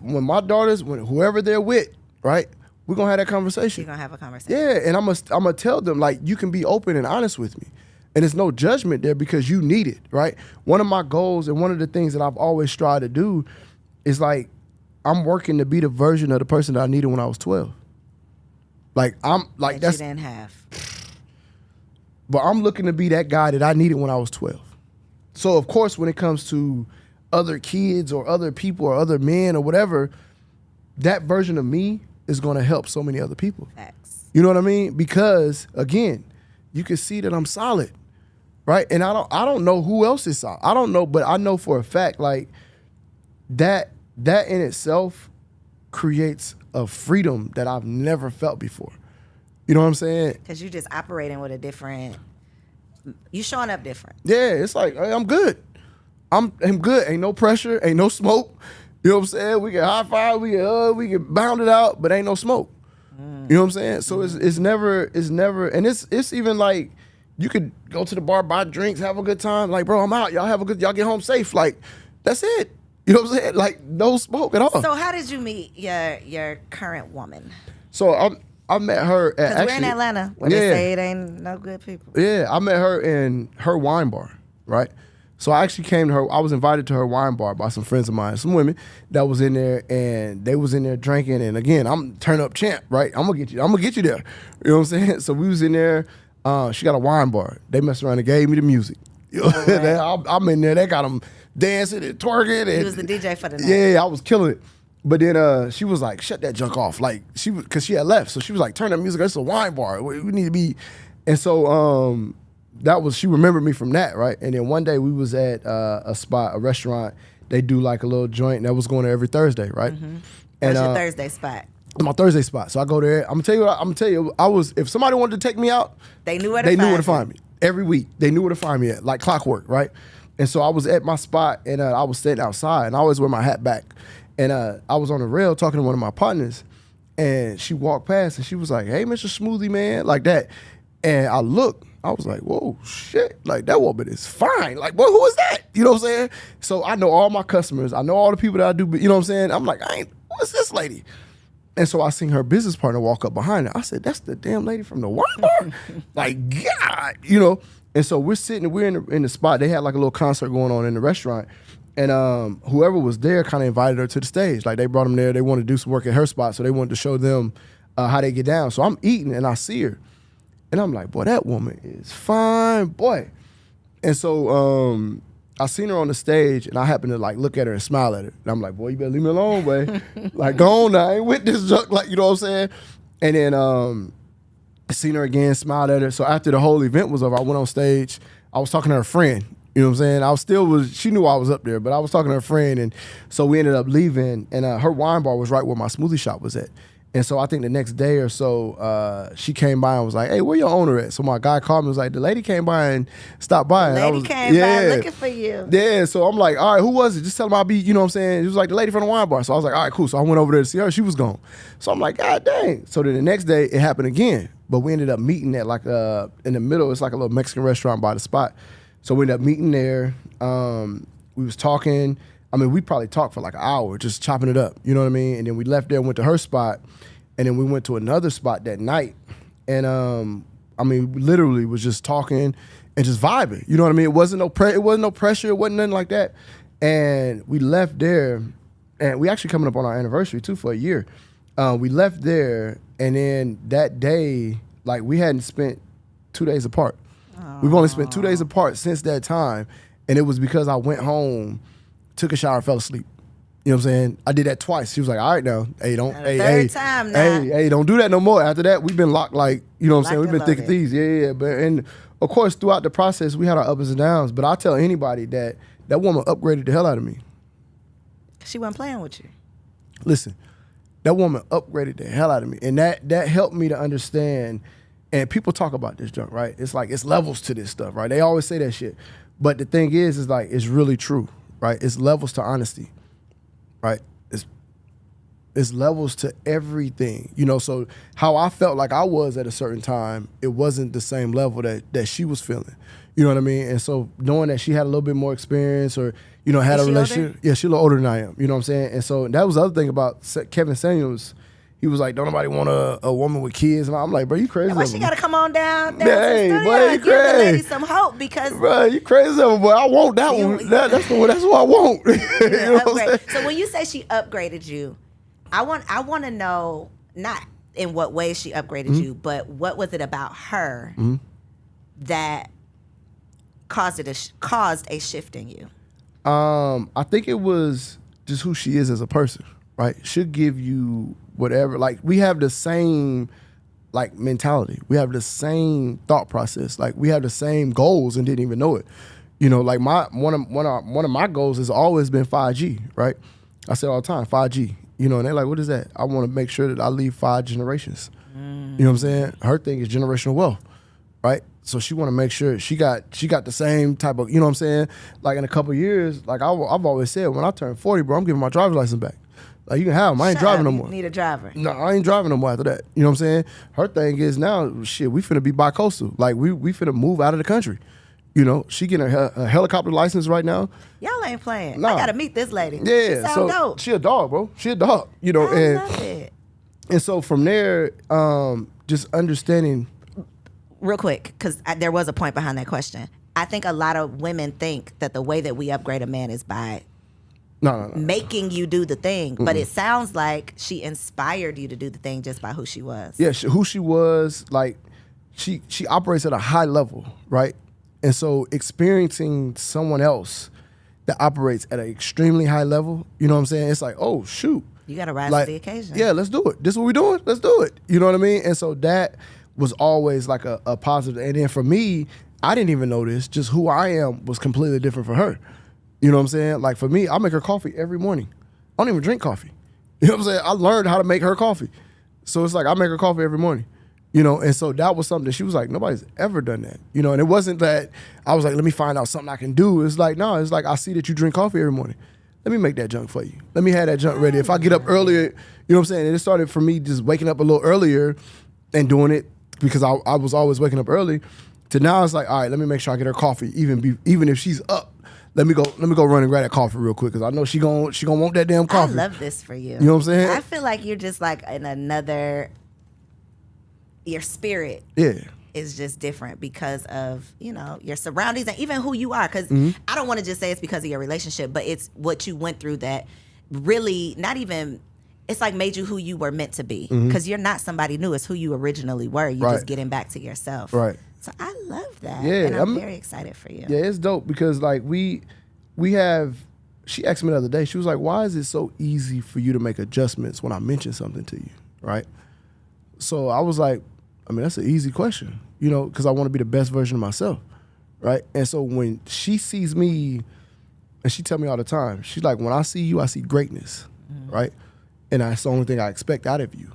when my daughters, whoever they're with, right, we're going to have that conversation. You're going to have a conversation. Yeah, and I'm gonna tell them, like, you can be open and honest with me. And there's no judgment there because you need it, right? One of my goals and one of the things that I've always tried to do is, like, I'm working to be the version of the person that I needed when I was 12. Like, I'm like, that you didn't have. But I'm looking to be that guy that I needed when I was 12. So of course, when it comes to other kids or other people or other men or whatever, that version of me is going to help so many other people. Facts. You know what I mean? Because again, you can see that I'm solid. Right? And I don't know who else is solid. I don't know, but I know for a fact, like, that in itself creates a freedom that I've never felt before. You know what I'm saying? Because you just operating with a different, you showing up different. Yeah, it's like, hey, I'm good. I'm good. Ain't no pressure, ain't no smoke. You know what I'm saying? We get high five, we get bound it out, but ain't no smoke. You know what I'm saying? So it's never, and it's even like, you could go to the bar, buy drinks, have a good time. Like, bro, I'm out. Y'all get home safe. Like, that's it. You know what I'm saying? Like, no smoke at all. So how did you meet your current woman? So I met her at, Because we're in Atlanta, where they say it ain't no good people. Yeah, I met her in her wine bar, right? So I actually came to her. I was invited to her wine bar by some friends of mine, some women that was in there, and they was in there drinking. And again, I'm turn up champ, right? I'm gonna get you there. You know what I'm saying? So we was in there. She got a wine bar. They messed around and gave me the music. You know, right. I'm in there. They got them dancing and twerking. And, he was the DJ for the night. Yeah, I was killing it. But then she was like, shut that junk off. Like, because she had left. So she was like, turn that music. It's a wine bar. We need to be. And so she remembered me from that, right? And then one day we was at a restaurant. They do like a little joint that was going there every Thursday, right? Mm-hmm. What's your Thursday spot? My Thursday spot. So I go there. I'm gonna tell you, if somebody wanted to take me out, they knew where to find me. Every week. They knew where to find me at, like clockwork, right? And so I was at my spot, and I was sitting outside, and I always wear my hat back. And I was on the rail talking to one of my partners, and she walked past, and she was like, hey, Mr. Smoothie, man, like that. And I looked, I was like, whoa, shit, like, that woman is fine. Like, well, who is that? You know what I'm saying? So I know all my customers. I know all the people that I do, you know what I'm saying? I'm like, what's this lady? And so I seen her business partner walk up behind her. I said, that's the damn lady from the wine bar? Like, God, you know? And so we're in the spot. They had like a little concert going on in the restaurant. And whoever was there kind of invited her to the stage. Like, they brought them there. They wanted to do some work at her spot, so they wanted to show them how they get down. So I'm eating, and I see her. And I'm like, boy, that woman is fine, boy. And so I seen her on the stage, and I happened to like look at her and smile at her. And I'm like, boy, you better leave me alone, boy. Like, go on now. I ain't with this junk, like, you know what I'm saying? And then I seen her again, smiled at her. So after the whole event was over, I went on stage. I was talking to her friend. You know what I'm saying? She knew I was up there, but I was talking to her friend. And so we ended up leaving, and her wine bar was right where my smoothie shop was at. And so I think the next day or so, she came by and was like, hey, where your owner at? So my guy called me and was like, the lady came by and stopped by. The lady came by looking for you. Yeah, so I'm like, all right, who was it? Just tell him I'll be, you know what I'm saying? It was like the lady from the wine bar. So I was like, all right, cool. So I went over there to see her. She was gone. So I'm like, God dang. So then the next day, it happened again. But we ended up meeting at like in the middle. It's like a little Mexican restaurant by the spot. So we ended up meeting there. We was talking. I mean, we probably talked for like an hour, just chopping it up. You know what I mean? And then we left there and went to her spot. And then we went to another spot that night. And I mean, literally was just talking and just vibing. You know what I mean? It wasn't no pressure. It wasn't nothing like that. And we left there, and we actually coming up on our anniversary too for a year. We left there, and then that day, like, we hadn't spent 2 days apart. We've only spent 2 days apart since that time, and it was because I went home, took a shower, fell asleep. You know what I'm saying? I did that twice. She was like, all right now, hey, don't, third time now. Hey, don't do that no more. After that, we've been locked like, you know what I'm saying? We've been thick and thieves. Yeah. But, and of course, throughout the process, we had our ups and downs, but I tell anybody that woman upgraded the hell out of me. She wasn't playing with you. Listen, that woman upgraded the hell out of me. And that helped me to understand, and people talk about this junk, right? It's like, it's levels to this stuff, right? They always say that shit. But the thing is like, it's really true, right? It's levels to honesty. Right, it's levels to everything, you know. So how I felt like I was at a certain time, it wasn't the same level that she was feeling. You know what I mean? And so knowing that she had a little bit more experience, or you know, had a relationship. Older? Yeah, she's a little older than I am. You know what I'm saying? And so that was the other thing about Kevin Samuels. He was like, don't nobody want a woman with kids. And I'm like, bro, you crazy. Why she got to come on down to hey, the studio boy, and give the lady some hope, because... Bro, you crazy, boy. I want that one. That's what I want. You know what so when you say she upgraded you, I want to know, not in what way she upgraded you, but what was it about her that caused a shift in you? I think it was just who she is as a person, right? She'll give you whatever. Like, we have the same like mentality. We have the same thought process. Like, we have the same goals and didn't even know it. You know, like one of my goals has always been 5G, right? I say all the time, 5G. You know, and they're like, what is that? I want to make sure that I leave 5 generations. You know what I'm saying? Her thing is generational wealth, right? So she want to make sure she got the same type of, you know what I'm saying? Like, in a couple of years, like I've always said, when I turn 40, bro, I'm giving my driver's license back. Like, you can have them. I ain't driving no more. You need a driver. No, I ain't driving no more after that. You know what I'm saying? Her thing is now, shit, we finna be bi-coastal. Like, we finna move out of the country. You know, she getting a helicopter license right now. Y'all ain't playing. Nah. I gotta meet this lady. Yeah, she sound dope. She a dog, bro. She a dog. You know, I love it. And so from there, just understanding. Real quick, because there was a point behind that question. I think a lot of women think that the way that we upgrade a man is by No. making you do the thing. But it sounds like she inspired you to do the thing just by who she was. Yeah, who she was, like, she operates at a high level, right? And so experiencing someone else that operates at an extremely high level, you know what I'm saying? It's like, oh, shoot. You got to rise to the occasion. Yeah, let's do it. This is what we're doing? Let's do it. You know what I mean? And so that was always like a positive. And then for me, I didn't even know this. Just who I am was completely different for her. You know what I'm saying? Like, for me, I make her coffee every morning. I don't even drink coffee. You know what I'm saying? I learned how to make her coffee. So it's like, I make her coffee every morning. You know, and so that was something that she was like, nobody's ever done that. You know, and it wasn't that I was like, let me find out something I can do. It's like, no, it's like, I see that you drink coffee every morning. Let me make that junk for you. Let me have that junk ready. If I get up earlier, you know what I'm saying? And it started for me just waking up a little earlier and doing it because I was always waking up early, to now it's like, all right, let me make sure I get her coffee, even if she's up. Let me go run and grab that coffee real quick, because I know she gon' want that damn coffee. I love this for you. You know what I'm saying? I feel like you're just like in another. Your spirit is just different because of, you know, your surroundings and even who you are. Because I don't want to just say it's because of your relationship, but it's what you went through that really not even, it's like made you who you were meant to be. Because you're not somebody new. It's who you originally were. You're just getting back to yourself. Right. So I love that. Yeah. And I'm very excited for you. Yeah, it's dope because like we have, she asked me the other day, she was like, why is it so easy for you to make adjustments when I mention something to you? Right. So I was like, I mean, that's an easy question, you know, because I want to be the best version of myself, right? And so when she sees me, and she tell me all the time, she's like, when I see you, I see greatness, right? And that's the only thing I expect out of you,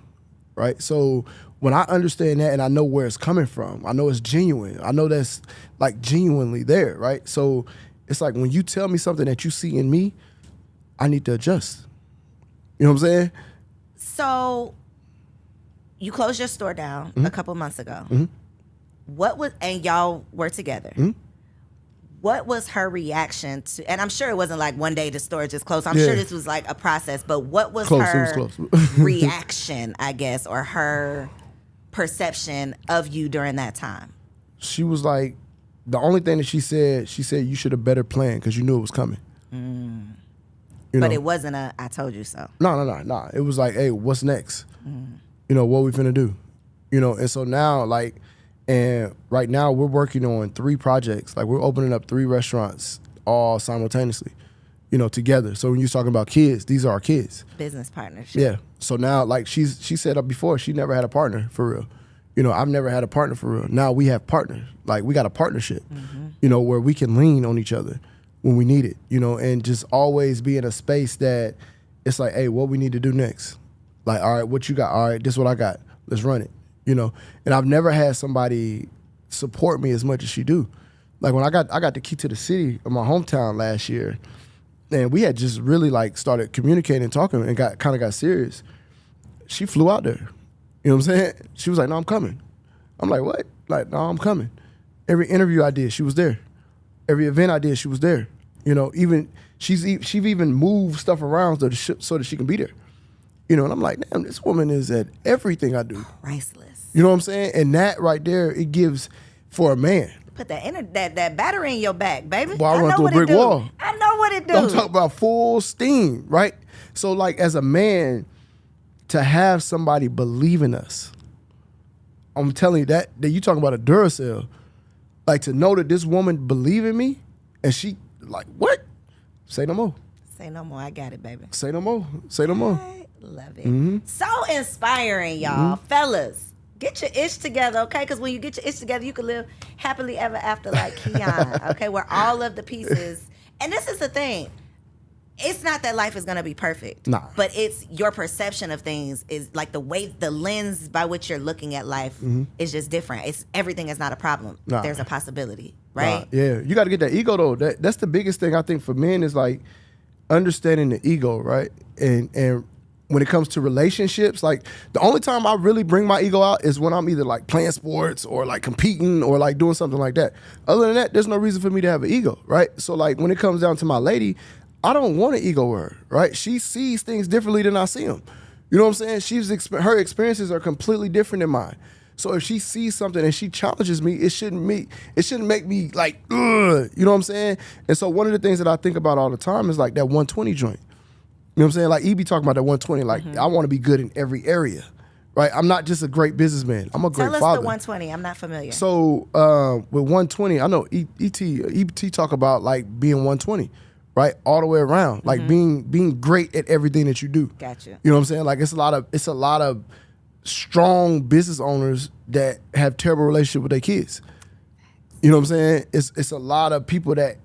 right? So when I understand that and I know where it's coming from, I know it's genuine. I know that's like genuinely there, right? So it's like when you tell me something that you see in me, I need to adjust. You know what I'm saying? So you closed your store down a couple months ago. What was, and y'all were together. What was her reaction to, and I'm sure it wasn't like one day the store just closed. I'm sure this was like a process, but what was her reaction, I guess, or her perception of you during that time? She was like, the only thing that she said you should have better planned because you knew it was coming. But it wasn't a, I told you so. No. It was like, hey, what's next? You know, what we finna do? You know, and so now, like, And right now we're working on 3 projects. Like we're opening up 3 restaurants all simultaneously, together. So when you're talking about kids, these are our kids. Business partnership. Yeah. So now, like she said up before, she never had a partner for real. I've never had a partner for real. Now we have partners. Like we got a partnership, where we can lean on each other when we need it, and just always be in a space that it's like, hey, what we need to do next? Like, all right, what you got? All right, this is what I got. Let's run it, And I've never had somebody support me as much as she do. Like when I got the key to the city of my hometown last year, and we had just really like started communicating and talking and got serious. She flew out there. You know what I'm saying? She was like, no, I'm coming. I'm like, what? Like, no, I'm coming. Every interview I did, she was there. Every event I did, she was there. Even she's even moved stuff around so that she can be there. And I'm like, damn, this woman is at everything I do. Priceless. You know what I'm saying? And that right there, it gives for a man. Put that battery in your back, baby. Well, I run through a brick wall. I know what it do. I'm talking about full steam, right? So like as a man, to have somebody believe in us, I'm telling you that you talking about a Duracell. Like to know that this woman believe in me, and she like, what? Say no more. Say no more. I got it, baby. Say no more. Say no more. I love it. So inspiring, y'all. Fellas, get your ish together, okay? Because when you get your ish together, you can live happily ever after like Keon, okay? Where all of the pieces, and this is the thing. It's not that life is going to be perfect. Nah. But it's your perception of things is like the lens by which you're looking at life is just different. It's everything is not a problem. Nah. There's a possibility, right? Nah. Yeah. You got to get that ego though. That's the biggest thing I think for men is like understanding the ego, right? And when it comes to relationships, like the only time I really bring my ego out is when I'm either like playing sports or like competing or like doing something like that. Other than that, there's no reason for me to have an ego, right? So like when it comes down to my lady, I don't want an ego with her, right? She sees things differently than I see them. You know what I'm saying? Her experiences are completely different than mine. So if she sees something and she challenges me, it shouldn't make me like, ugh, you know what I'm saying? And so one of the things that I think about all the time is like that 120 joint. You know what I'm saying? Like E be talking about that 120, like I want to be good in every area, right? I'm not just a great businessman. I'm a great father. Tell us the 120. I'm not familiar. So with 120, I know ET talk about like being 120. Right, all the way around, like being great at everything that you do. Gotcha. You know what I'm saying? Like it's a lot of strong business owners that have terrible relationship with their kids. You know what I'm saying? It's a lot of people that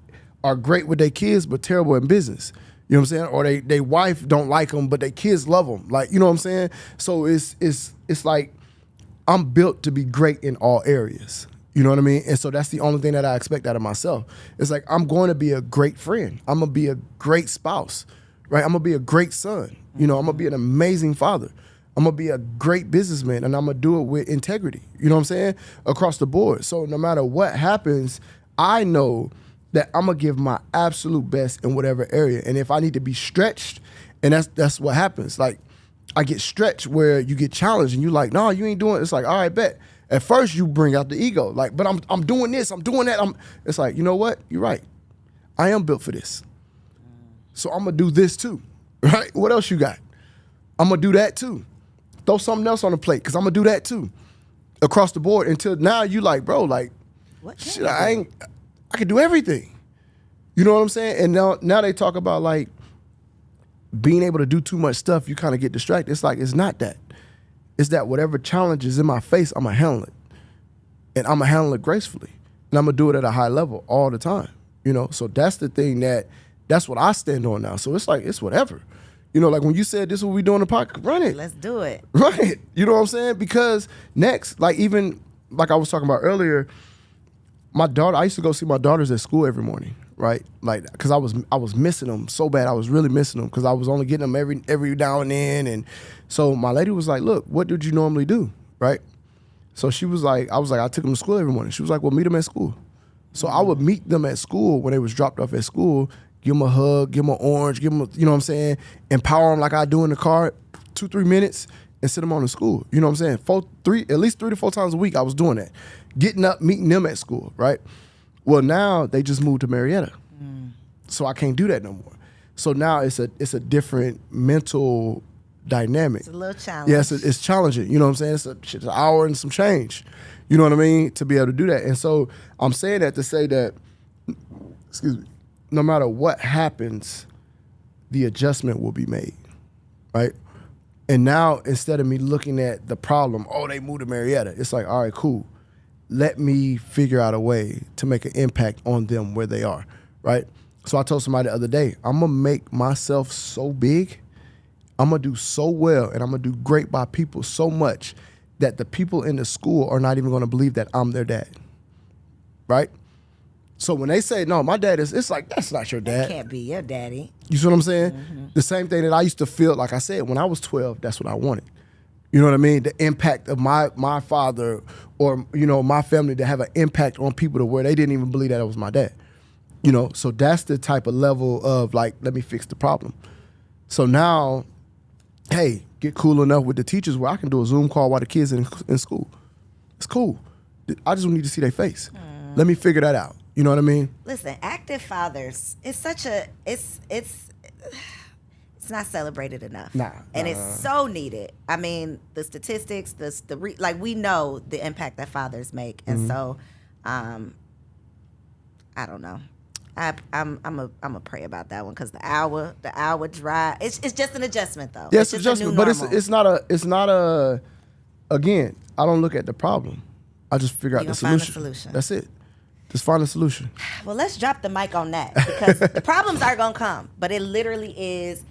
are great with their kids but terrible in business. You know what I'm saying? Or they wife don't like them but their kids love them. Like you know what I'm saying? So it's like I'm built to be great in all areas. You know what I mean? And so that's the only thing that I expect out of myself. It's like I'm going to be a great friend. I'm going to be a great spouse, right? I'm going to be a great son. I'm going to be an amazing father. I'm going to be a great businessman, and I'm going to do it with integrity. You know what I'm saying? Across the board. So no matter what happens, I know that I'm going to give my absolute best in whatever area. And if I need to be stretched, and that's what happens. Like I get stretched where you get challenged and you like, no, you ain't doing it. It's like, all right, bet. At first you bring out the ego, like, but I'm doing this, I'm doing that. It's like, you know what? You're right. I am built for this. So I'm gonna do this too, right? What else you got? I'm gonna do that too. Throw something else on the plate, cause I'm gonna do that too. Across the board until now you like, bro, like, what shit, I can do everything. You know what I'm saying? And now they talk about like being able to do too much stuff, you kind of get distracted. It's like, it's not that. It's that whatever challenge is in my face, I'm going to handle it. And I'm going to handle it gracefully. And I'm going to do it at a high level all the time. So that's the thing that's what I stand on now. So it's like, it's whatever. Like when you said this is what we do in the podcast, run it. Let's do it. Run it. You know what I'm saying? Because next, like even like I was talking about earlier, my daughter, I used to go see my daughters at school every morning, right? Like, because I was missing them so bad. I was really missing them because I was only getting them every now and then. And so my lady was like, look, what did you normally do, right? So she was like, I was like, I took them to school every morning. She was like, well, meet them at school. So I would meet them at school when they was dropped off at school, give them a hug, give them an orange, give them, you know what I'm saying, empower them like I do in the car, 2-3 minutes, and send them on to school. You know what I'm saying? At least 3 to 4 times a week I was doing that. Getting up, meeting them at school, right? Well, now they just moved to Marietta. So I can't do that no more. So now it's a different mental dynamic. It's a little challenge. Yes, it's challenging. You know what I'm saying? It's an hour and some change. You know what I mean? To be able to do that. And so I'm saying that to say that, excuse me, no matter what happens, the adjustment will be made, right? And now instead of me looking at the problem, oh, they moved to Marietta, it's like, all right, cool. Let me figure out a way to make an impact on them where they are, right? So I told somebody the other day, I'm going to make myself so big, I'm going to do so well, and I'm going to do great by people so much that the people in the school are not even going to believe that I'm their dad, right? So when they say, no, my dad is, it's like, that's not your dad. That can't be your daddy. You see what I'm saying? The same thing that I used to feel, like I said, when I was 12, that's what I wanted. You know what I mean? The impact of my father or, you know, my family to have an impact on people to where they didn't even believe that it was my dad. You know, so that's the type of level of like, let me fix the problem. So now, hey, get cool enough with the teachers where I can do a Zoom call while the kids in school. It's cool. I just need to see their face. Let me figure that out. You know what I mean? Listen, active fathers, it's such a, it's not celebrated enough. And it's so needed. I mean, the statistics, like we know the impact that fathers make. And so, I don't know. I'm a pray about that one because the hour drive. It's just an adjustment though. Yes, it's adjustment, but it's not a. Again, I don't look at the problem. I just figure out the solution. Find a solution. That's it. Just find a solution. Well, let's drop the mic on that because the problems are gonna come, but it literally is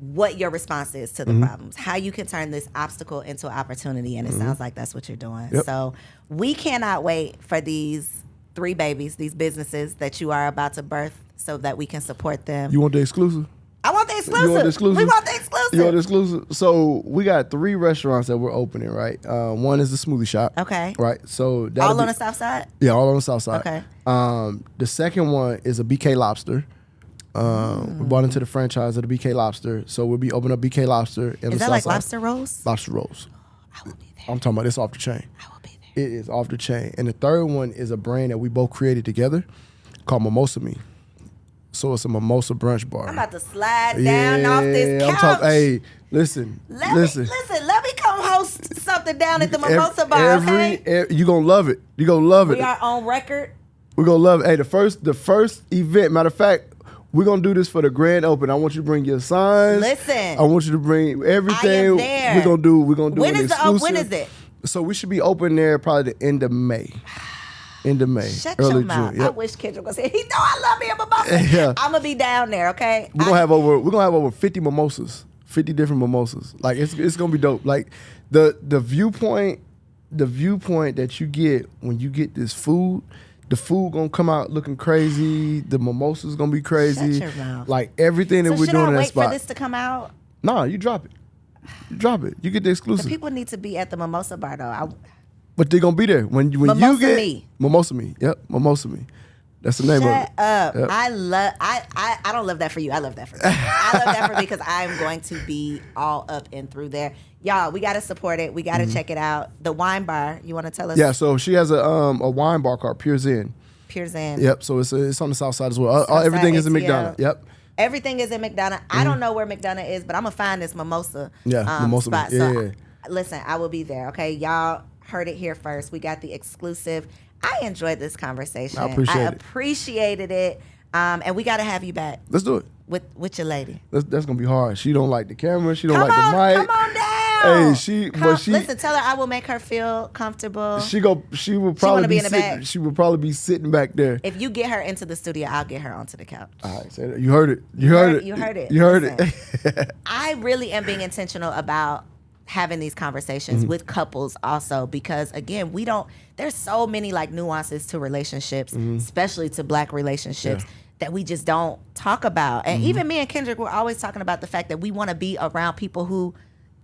what your response is to the problems. How you can turn this obstacle into an opportunity, and it sounds like that's what you're doing. Yep. So we cannot wait for these 3 babies, these businesses that you are about to birth so that we can support them. You want the exclusive? I want the exclusive. You want the exclusive? We want the exclusive. You want the exclusive? So we got 3 restaurants that we're opening, right? One is the smoothie shop. Okay. Right. So all on the south side? Yeah, all on the south side. Okay. The second one is a BK Lobster. We bought into the franchise of the BK Lobster. So we'll be opening up BK Lobster in the south side. Is that like lobster rolls? Lobster rolls. I will be there. I'm talking about this off the chain. I will be there. It is off the chain. And the third one is a brand that we both created together called Mimosa Me. So it's a mimosa brunch bar. I'm about to slide down off this couch. Hey, listen. Let me come host something down at the mimosa bar, okay? You gonna love it. You gonna love it. We are on record. We're gonna love it. Hey, the first event, matter of fact, we're gonna do this for the grand open. I want you to bring your signs. Listen. I want you to bring everything. I am there. We're gonna do when an is exclusive. When is it? So we should be open there probably the end of May. End of May. Shut early your mouth. June. Yep. I wish Kendrick was here. He know I love me a mimosa. Yeah. I'm gonna be down there, okay? We're gonna have over 50 mimosas, 50 different mimosas. Like it's gonna be dope. Like the viewpoint that you get when you get this food, the food gonna come out looking crazy. The mimosas gonna be crazy. Shut your mouth. Like everything that we're doing in that spot. Should I wait for this to come out? Nah, you drop it. You drop it. You get the exclusive. The people need to be at the mimosa bar though. But they're gonna be there when Mimosa you get Me. Mimosa Me. Yep, Mimosa Me. That's the name of it. Shut up. Yep. I don't love that for you. I love that for me. I love that for me because I'm going to be all up and through there. Y'all, we gotta support it. We gotta check it out. The wine bar, you wanna tell us? Yeah, so she has a wine bar called Pure Zen. Pure Zen. Yep, so it's on the south side as well. Everything is in ATL. McDonough. Yep. Everything is in McDonough. I don't know where McDonough is, but I'm gonna find this mimosa Mimosa spot. Me. So Yeah. Listen, I will be there. Okay, y'all heard it here first. We got the exclusive. I enjoyed this conversation. I appreciated it. And we got to have you back. Let's do it. With your lady. That's gonna be hard. She don't like the camera. She don't like the mic. Come on down. Hey, listen. Tell her I will make her feel comfortable. She will probably be in the back. She will probably be sitting back there. If you get her into the studio, I'll get her onto the couch. All right, say that. You heard it. You heard it. You heard it. You heard Listen, it. I really am being intentional about having these conversations with couples also because again there's so many like nuances to relationships, especially to Black relationships that we just don't talk about. And even me and Kendrick, we're always talking about the fact that we want to be around people who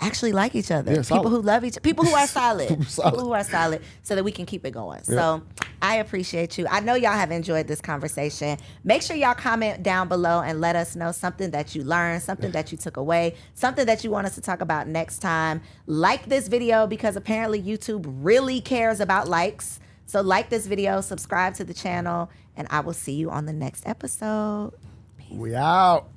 actually like each other, people who love each other, people who are solid, people who are solid, so that we can keep it going. So I appreciate you. I know y'all have enjoyed this conversation. Make sure y'all comment down below and let us know something that you learned, something that you took away, something that you want us to talk about next time. Like this video because apparently YouTube really cares about likes. So like this video, subscribe to the channel, and I will see you on the next episode. We out.